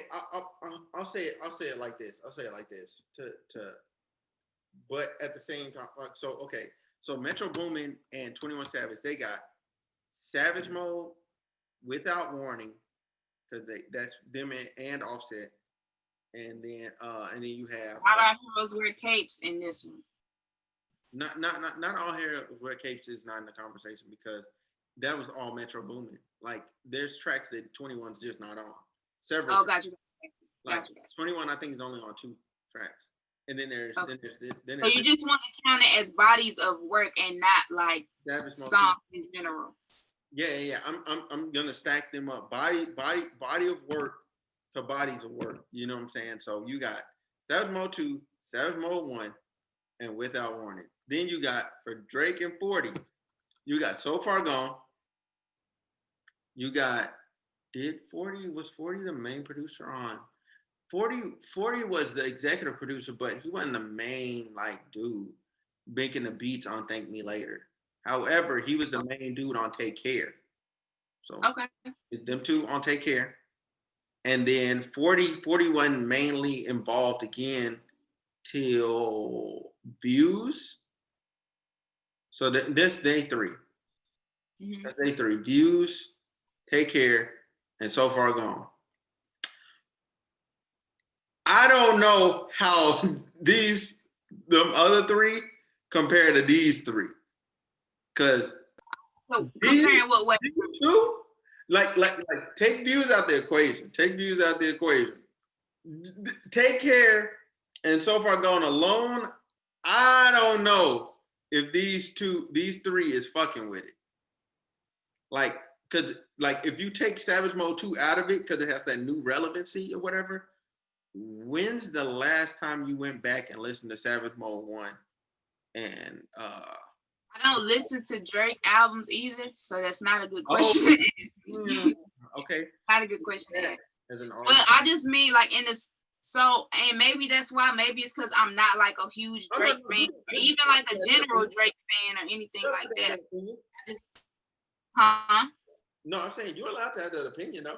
I'll say it like this. But at the same time, so Metro Boomin and 21 Savage, they got Savage Mode, Without Warning, because that's them and Offset, and then you have All our heroes wear capes in this one. Not all heroes wear capes is not in the conversation, because that was all Metro Boomin. Like there's tracks that 21's just not on. Several. Oh, got you. Like 21, I think is only on 2 tracks, and then there's okay. then so you just want to count it as bodies of work and not like songs in general. Yeah. I'm gonna stack them up. Body of work to bodies of work. You know what I'm saying? So you got Savage Mode 2, Savage Mode 1, and Without Warning. Then you got for Drake and 40, you got So Far Gone. You got was 40 the main producer on? 40 was the executive producer, but he wasn't the main like dude making the beats on Thank Me Later. However, he was the main dude on Take Care. So them two on Take Care. And then 40 wasn't mainly involved again till Views. So this day 3. Mm-hmm. That's day 3. Views, Take Care, and So Far Gone. I don't know how them other 3 compare to these 3. Cause comparing what way? These 2, like take Views out the equation. Take Care and So Far Gone alone, I don't know if these 3 is fucking with it. Like, cause like if you take Savage Mode 2 out of it, cause it has that new relevancy or whatever. When's the last time you went back and listened to Savage Mode 1? And I don't listen to Drake albums either, so that's not a good question. Okay. Not a good question to ask. But I just mean like in this. So, and maybe that's why. Maybe it's because I'm not like a huge Drake fan, or even like a general Drake fan or anything like that. No, I'm saying you're allowed to have that opinion though.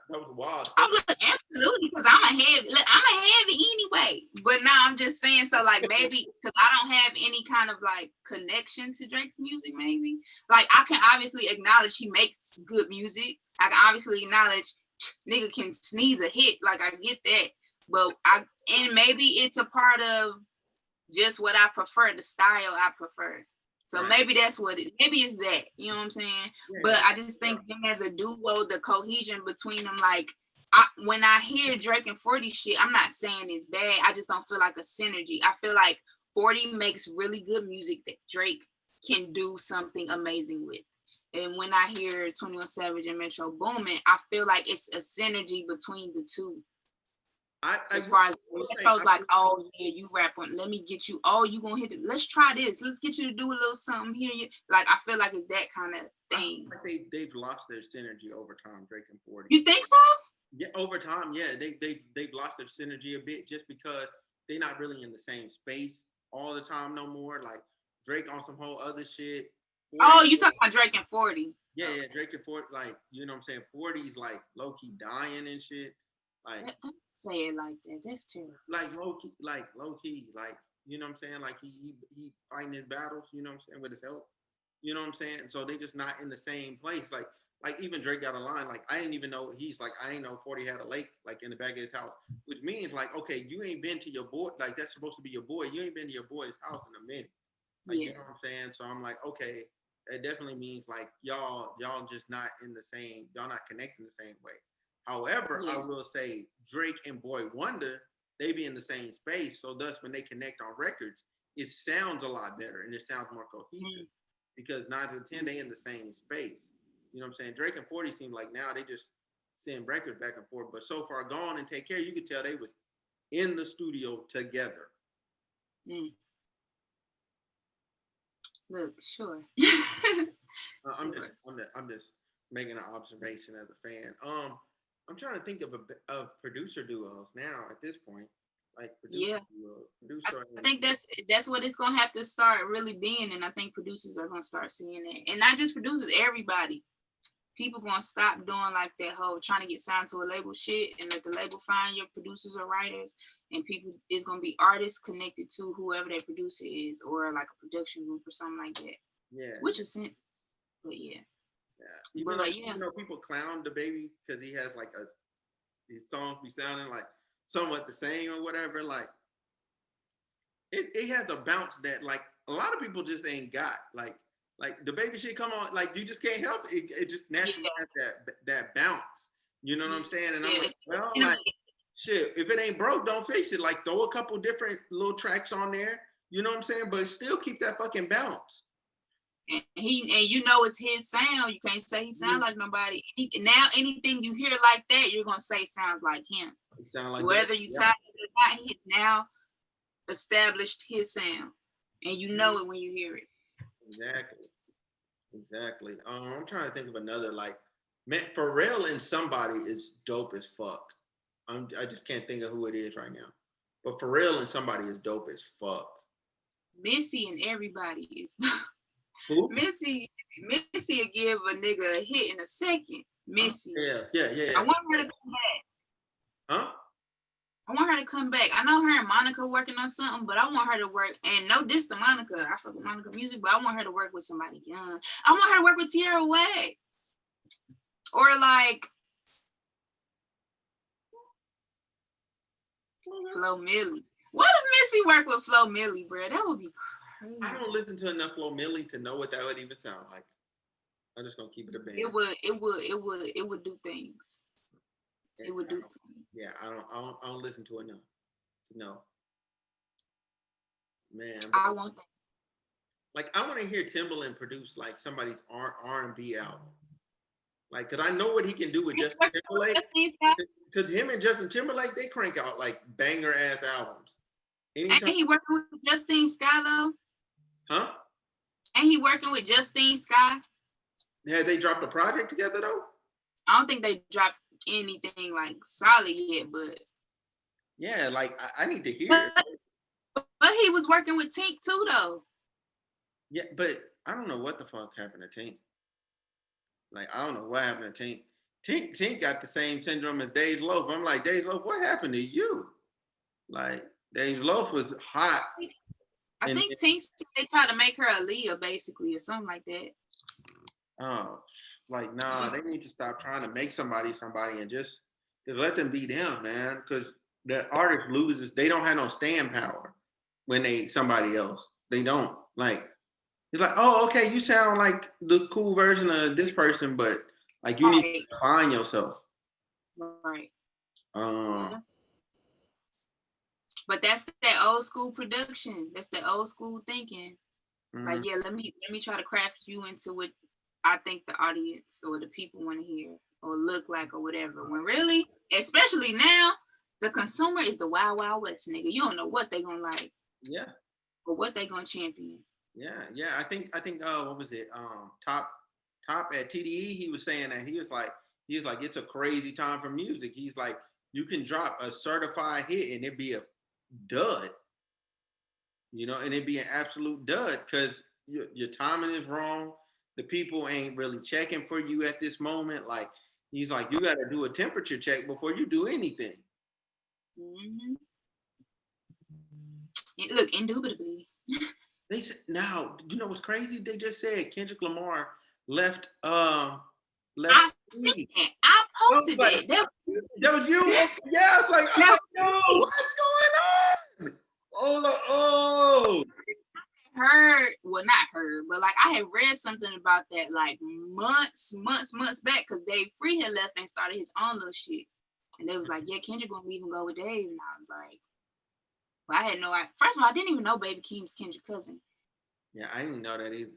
That was wild. I'm like, absolutely, because I'm a heavy anyway. But now I'm just saying, so like maybe because I don't have any kind of like connection to Drake's music, maybe. Like I can obviously acknowledge he makes good music. I can obviously acknowledge nigga can sneeze a hit. Like I get that. But and maybe it's a part of just what I prefer, the style I prefer. So maybe that's what maybe it's that, you know what I'm saying? Yeah, but I just think them as a duo, the cohesion between them, like when I hear Drake and 40 shit, I'm not saying it's bad. I just don't feel like a synergy. I feel like 40 makes really good music that Drake can do something amazing with. And when I hear 21 Savage and Metro Boomin, I feel like it's a synergy between the two. As far as Metro's like, oh yeah, you rap on. Let me get you. Oh, you gonna hit it? Let's try this. Let's get you to do a little something here. Like I feel like it's that kind of thing. I think they've lost their synergy over time, Drake and 40. You think so? Yeah, over time, yeah, they've lost their synergy a bit just because they're not really in the same space all the time no more. Like Drake on some whole other shit. 40, oh, you talking about Drake and 40? Yeah, Drake and 40, like you know what I'm saying. 40's like low key dying and shit. Like don't say it like that. That's terrible. Like low key, like you know what I'm saying. Like he fighting in battles. You know what I'm saying with his help. You know what I'm saying. So they just not in the same place. Like even Drake got a line. Like I didn't even know he's like I ain't know 40 had a lake like in the back of his house, which means like okay, you ain't been to your boy. Like that's supposed to be your boy. You ain't been to your boy's house in a minute. Like you know what I'm saying. So I'm like okay, that definitely means like y'all just not in the same. Y'all not connecting the same way. However, I will say Drake and Boy Wonder, they be in the same space. So thus when they connect on records, it sounds a lot better and it sounds more cohesive because 9 to 10, they in the same space. You know what I'm saying? Drake and 40 seem like now they just send records back and forth. But so far Gone and Take Care, you could tell they was in the studio together. Look, sure. I'm just making an observation as a fan. I'm trying to think of producer duos now at this point, like producer. I think that's what it's gonna have to start really being, and I think producers are gonna start seeing it, and not just producers, everybody. People gonna stop doing like that whole trying to get signed to a label shit, and let the label find your producers or writers, and people is gonna be artists connected to whoever that producer is, or like a production group or something like that. Yeah, which is simple, but yeah. Yeah, even though people clown the baby because he has like his songs be sounding like somewhat the same or whatever, like it has a bounce that like a lot of people just ain't got. Like the baby shit come on, like you just can't help it. It just naturally has that bounce. You know what I'm saying? And I'm like, well, like shit, if it ain't broke, don't fix it. Like throw a couple different little tracks on there. You know what I'm saying? But still keep that fucking bounce. And you know it's his sound. You can't say he sound like nobody. Now anything you hear like that, you're gonna say sounds like him. It sound like whether you tired or not, he now established his sound, and you know it when you hear it. Exactly. I'm trying to think of another like Pharrell and Somebody is dope as fuck. I just can't think of who it is right now. But Pharrell and Somebody is dope as fuck. Missy and Everybody is. Who? Missy will give a nigga a hit in a second. Missy. Yeah. I want her to come back. Huh? I want her to come back. I know her and Monica working on something, but I want her to work. And no diss to Monica. I fuck with Monica music, but I want her to work with somebody young. I want her to work with Tierra Whack. Or like Flo Milli. What if Missy worked with Flo Milli, bro? That would be crazy. I don't listen to enough Flo Milli to know what that would even sound like. I'm just gonna keep it a band. It would do things. It would do things. Yeah, I don't listen to enough to know. Man, I want that. Like I want to hear Timbaland produce like somebody's R&B album. Like, cause I know what he can do with Justin Timberlake. Cause him and Justin Timberlake, they crank out like banger ass albums. Anytime. Ain't he working with Justine Skye though? Huh? Ain't he working with Justine Skye? Had they dropped a project together though? I don't think they dropped anything like solid yet, but yeah, like I need to hear it. But he was working with Tink too though. Yeah, but I don't know what the fuck happened to Tink. Like, I don't know what happened to Tink. Tink got the same syndrome as Dave Loaf. I'm like, Dave Loaf, what happened to you? Like, Dave Loaf was hot. I think Tink said they tried to make her Aaliyah, basically, or something like that. Oh, like, nah, they need to stop trying to make somebody and just let them be them, man. Because the artist loses, they don't have no stand power when they somebody else. They don't. Like, it's like, oh, okay, you sound like the cool version of this person, but like you need to find yourself. Right. Yeah. But that's that old school production. That's the old school thinking. Mm-hmm. Like, yeah, let me try to craft you into what I think the audience or the people want to hear or look like or whatever. When really, especially now, the consumer is the wild, wild west, nigga. You don't know what they gonna like. Yeah. Or what they gonna champion. Yeah. I think what was it? Top at TDE, he was saying that he was like it's a crazy time for music. He's like, you can drop a certified hit and it'd be a dud. You know, and it'd be an absolute dud because your timing is wrong. The people ain't really checking for you at this moment. Like, he's like, you got to do a temperature check before you do anything. Mm-hmm. Look, indubitably. They said, now, you know what's crazy? They just said Kendrick Lamar left. I seen it. I posted it. That was you? Yeah, it's like, no, what's going on? Oh. Well, not heard, but like I had read something about that like months back because Dave Free had left and started his own little shit. And they was like, yeah, Kendrick gonna leave and go with Dave. And I was like, well, I had no idea. First of all, I didn't even know Baby Keem was Kendrick's cousin. Yeah, I didn't know that either.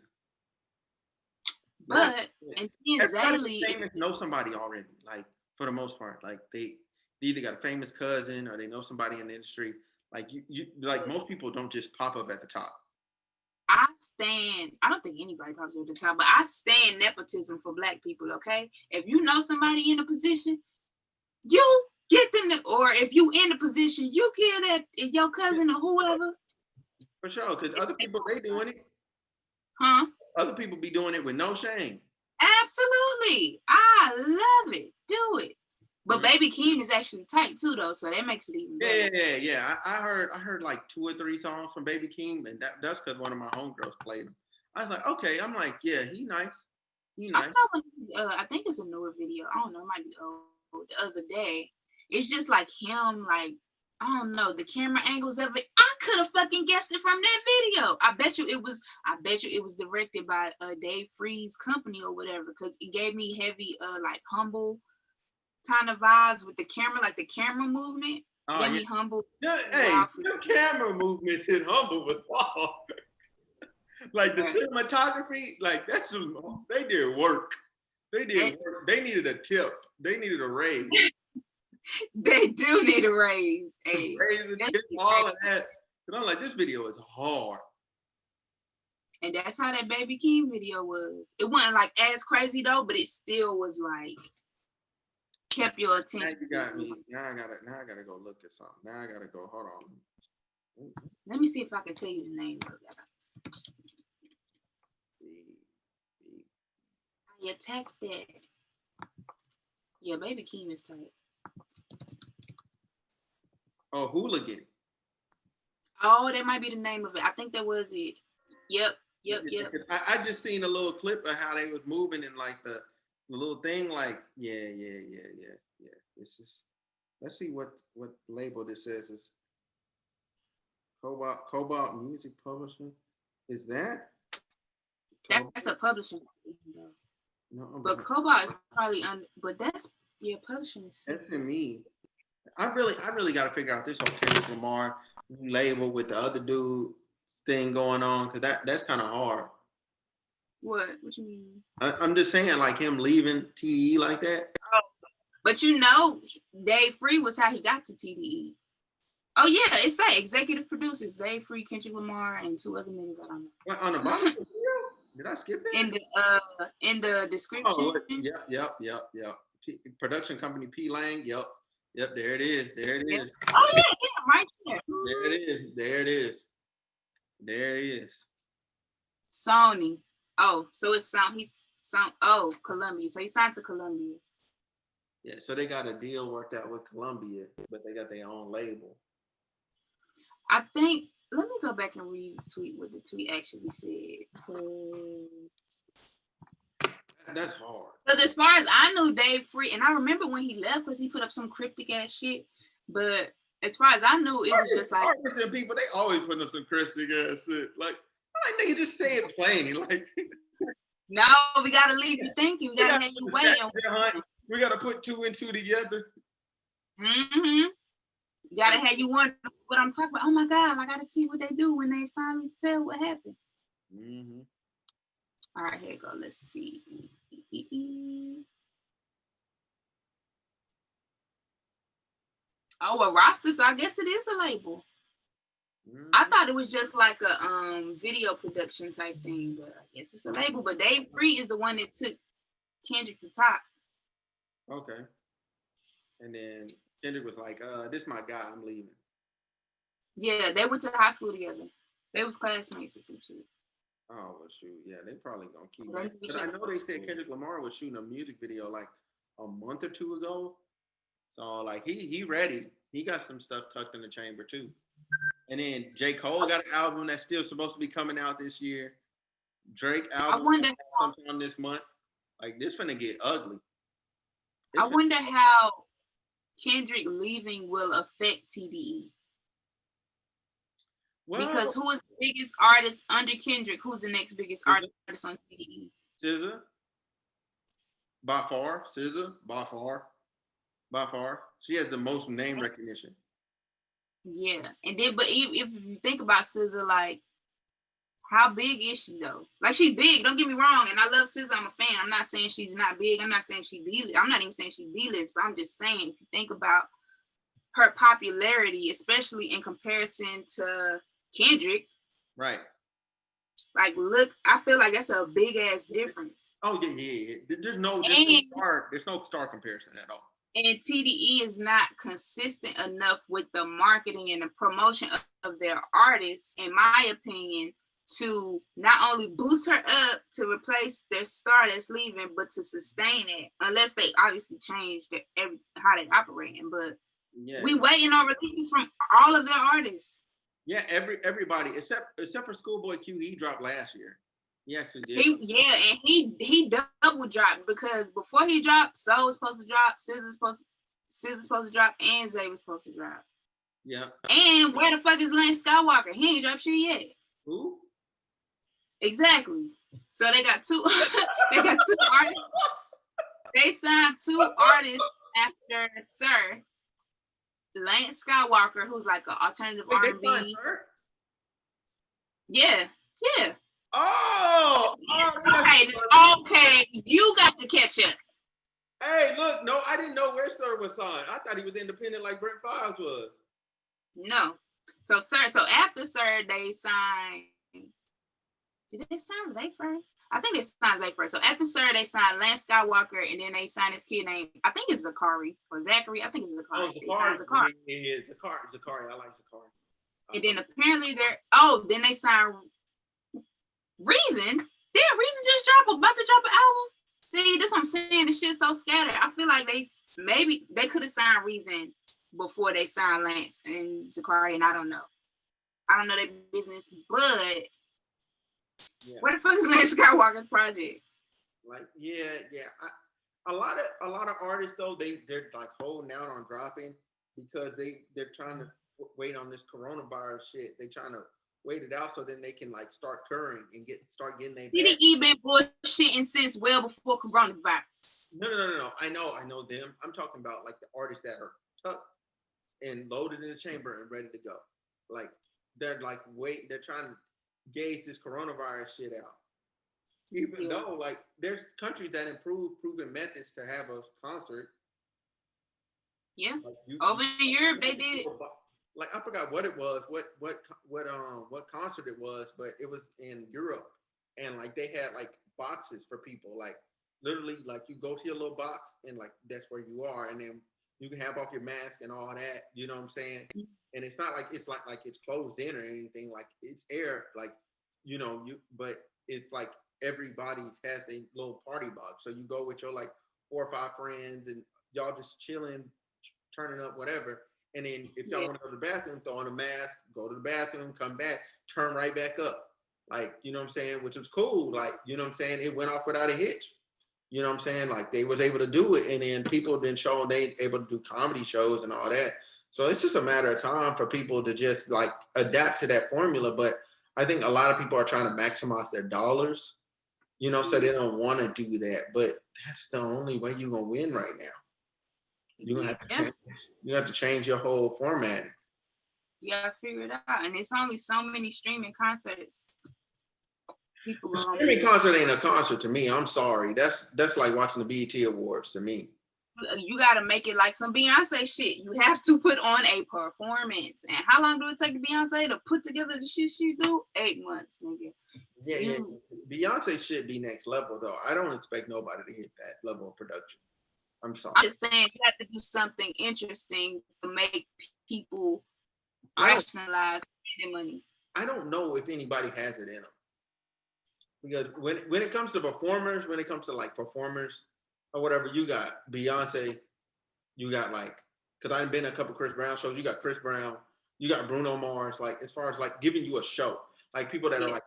But and everybody famous know somebody already, like for the most part. Like they either got a famous cousin or they know somebody in the industry. Like you like most people don't just pop up at the top. I don't think anybody pops up at the top, but I stand nepotism for Black people, okay? If you know somebody in a position, you get them to, or if you in the position, you kill that your cousin or whoever. For sure, because other people, they doing it. Huh? Other people be doing it with no shame. Absolutely. I love it. Do it. But Baby Keem is actually tight too, though, so that makes it even better. Yeah. I heard like 2 or 3 songs from Baby Keem, and that's because one of my homegirls played them. I was like, okay. I'm like, yeah, he nice. I saw one. I think it's a newer video. I don't know. It might be old. The other day, it's just like him, like I don't know the camera angles of it. I could have fucking guessed it from that video. I bet you it was directed by Dave Free's company or whatever, because it gave me heavy like humble kind of vibes with the camera, like the camera movement. Gave me humble. Yeah, hey, your camera movements in Humble was wild. Like the cinematography, like they did work. They did work. They needed a tip. They needed a raise. They do need a raise. Hey, raise the tip, all of that. But I'm like, this video is hard. And that's how that Baby Keem video was. It wasn't like as crazy though, but it still was like kept your attention. Now you got me. Now I gotta go look at something. Now I gotta go. Hold on. Let me see if I can tell you the name of it. I attacked that. Yeah, Baby Keem is tight. Oh, Hooligan. Oh, that might be the name of it. I think that was it. Yep. I just seen a little clip of how they was moving in like the little thing. Like, yeah. This is. Let's see what label this says. It's Cobalt Music Publishing. Is that? That's a publishing. No, but Cobalt is probably but that's publishing. That's for me. I really got to figure out this whole Kendrick Lamar label with the other dude thing going on, because that's kind of hard. What you mean? I'm just saying, like him leaving TDE like that. Oh, but you know, Dave Free was how he got to TDE. Oh yeah, it's like executive producers: Dave Free, Kendrick Lamar, and 2 other niggas I don't know. What, on the bottom? Did I skip that? In the description. Oh, yep. Production company P Lang. Yep. There it is. Oh yeah, right there. There it is. Sony. Oh, so it's Sony. He's Columbia. So he signed to Columbia. Yeah, so they got a deal worked out with Columbia, but they got their own label. I think. Let me go back and retweet what the tweet actually said. That's hard. Because as far as I knew, Dave Free, and I remember when he left because he put up some cryptic ass shit. But as far as I knew, it was just like artists and people. They always putting up some cryptic ass shit. Like nigga, just say it plain. Like no, we gotta leave you thinking. We gotta have you waiting. We gotta put 2 and 2 together. Mm-hmm. Gotta have you wonder what I'm talking about. Oh my God, I gotta see what they do when they finally tell what happened. Mm-hmm. All right, here you go. Let's see. Oh, a roster, so I guess it is a label. Mm-hmm. I thought it was just like a video production type thing, but I guess it's a label. But Dave Free is the one that took Kendrick to top. Okay. And then Kendrick was like, this is my guy, I'm leaving. Yeah, they went to high school together. They was classmates or some shit. Oh, well, shoot. Yeah, they probably gonna keep that. But I know they said Kendrick Lamar was shooting a music video like a month or two ago. So, like, he ready. He got some stuff tucked in the chamber, too. And then J. Cole got an album that's still supposed to be coming out this year. Drake album sometime this month. Like, this finna get ugly. I wonder how Kendrick leaving will affect TDE. Well, because who is the biggest artist under Kendrick? Who's the next biggest artist on TDE? SZA. By far. SZA. By far. She has the most name recognition. Yeah. And then, but if you think about SZA, like, how big is she though? Like, she's big, don't get me wrong. And I love SZA, I'm a fan. I'm not saying she's not big. I'm not saying she B-list. I'm not even saying she B-list, but I'm just saying, if you think about her popularity, especially in comparison to Kendrick. Right. Like, look, I feel like that's a big ass difference. Oh, yeah. There's no star comparison at all. And TDE is not consistent enough with the marketing and the promotion of their artists, in my opinion, to not only boost her up to replace their star that's leaving, but to sustain it, unless they obviously change how they operating. But we waiting on releases from all of their artists. Yeah, everybody except for Schoolboy Q, he dropped last year. He actually did. And he double dropped, because before he dropped, Soul was supposed to drop, SZA's supposed to drop, and Zay was supposed to drop. Yeah. And where the fuck is Lance Skywalker? He ain't dropped shit yet. Who? Exactly. So they got two. They got two artists. They signed two artists after Sir. Lance Skywalker, who's like an alternative R&B. Yeah. Oh, okay. You got to catch up. Hey, look, no, I didn't know where Sir was signed. I thought he was independent like Brent Fires was. No. So after Sir, they signed. Did they sign Zay first? I think they signed Zay first. So after Sir, they signed Lance Skywalker, and then they signed his kid named, I think it's Zakari or Zachary. I think it's Zakari. They signed Zakari. Yeah, Zakari. I like Zakari. And then apparently then they signed Reason. Damn, Reason just about to drop an album. See, this what I'm saying. The shit's so scattered. I feel like they could have signed Reason before they signed Lance and Zakari, and I don't know. I don't know their business, but where the fuck is Lance Skywalker's project? Like, a lot of artists though, they're like holding out on dropping because they're trying to wait on this coronavirus shit. They trying to wait it out so then they can like start touring and start getting their. TDE been bullshitting since well before coronavirus. No. I know them. I'm talking about like the artists that are tucked and loaded in the chamber and ready to go. Like they're like they're trying to gauge this coronavirus shit out. Even though like there's countries that improve proven methods to have a concert. Yeah. Like over in Europe they did it. Like I forgot what it was, what concert it was, but it was in Europe, and like they had like boxes for people, like literally like you go to your little box and like that's where you are, and then you can have off your mask and all that, you know what I'm saying? And it's not like it's like it's closed in or anything, like it's air, like but it's like everybody has a little party box. So you go with your like 4 or 5 friends and y'all just chilling, turning up, whatever. And then if y'all want to go to the bathroom, throw on a mask, go to the bathroom, come back, turn right back up. Like, you know what I'm saying? Which was cool. Like, you know what I'm saying? It went off without a hitch. You know what I'm saying? Like they was able to do it. And then people been showing they able to do comedy shows and all that. So it's just a matter of time for people to just like adapt to that formula. But I think a lot of people are trying to maximize their dollars, you know, so they don't want to do that. But that's the only way you're gonna win right now. You're gonna have to change, you have to change your whole format. You gotta figure it out. And it's only so many streaming concerts. People A streaming concert ain't a concert to me. I'm sorry. That's like watching the BET Awards to me. You gotta make it like some Beyonce shit. You have to put on a performance. And how long do it take Beyonce to put together the shit she do? 8 months, nigga. Yeah. Beyonce should be next level though. I don't expect nobody to hit that level of production. I'm sorry. I'm just saying you have to do something interesting to make people rationalize spending money. I don't know if anybody has it in them. Because when it comes to performers, when it comes to like performers or whatever, you got Beyonce, you got like, because I've been to a couple Chris Brown shows, you got Chris Brown, you got Bruno Mars, like as far as like giving you a show, like people that are like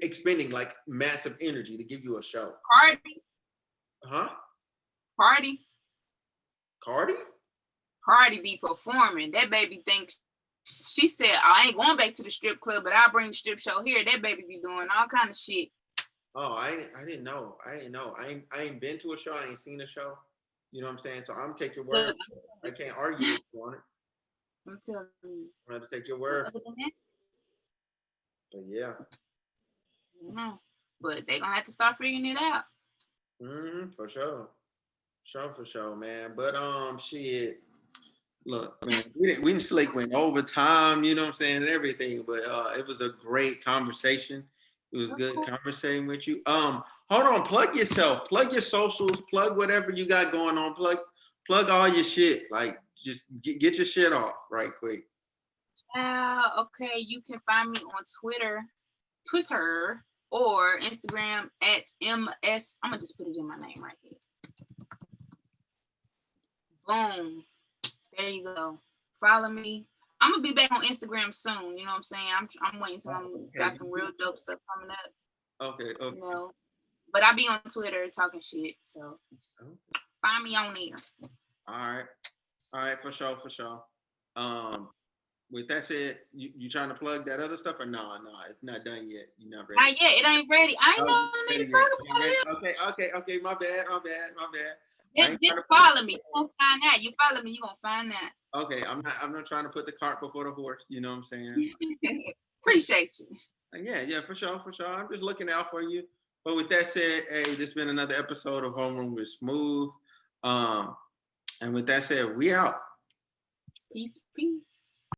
expending like massive energy to give you a show. Cardi. Huh? Cardi. Cardi? Cardi be performing. That baby thinks, she said, I ain't going back to the strip club, but I'll bring the strip show here. That baby be doing all kind of shit. Oh, I didn't know. I ain't been to a show. I ain't seen a show. You know what I'm saying? So I'm taking your word. I can't argue with you on it. I'm telling you. I'm gonna take your word. But yeah. No, but they gonna have to start figuring it out. For sure. For sure, man. But shit. Look, man, we Slick went over time, you know what I'm saying, and everything. But it was a great conversation. It was good conversating with you. Hold on, plug yourself, plug your socials, plug whatever you got going on, plug all your shit. Like just get your shit off right quick. Okay, you can find me on Twitter or Instagram at MS. I'm gonna just put it in my name right here. Boom. There you go. Follow me. I'm gonna be back on Instagram soon. You know what I'm saying? I'm waiting till I'm got some real dope stuff coming up. Okay. You know, but I be on Twitter talking shit. So find me on there. All right, for sure. With that said, you trying to plug that other stuff or no, it's not done yet. You're not ready. Not yet. It ain't ready. I ain't no need to talk about it. Okay. My bad. Just follow me. You gonna find out. You follow me, you gonna find out. Okay, I'm not trying to put the cart before the horse. You know what I'm saying? Appreciate you. Yeah, for sure. I'm just looking out for you. But with that said, hey, this has been another episode of Homeroom with Smooth. And with that said, we out. Peace.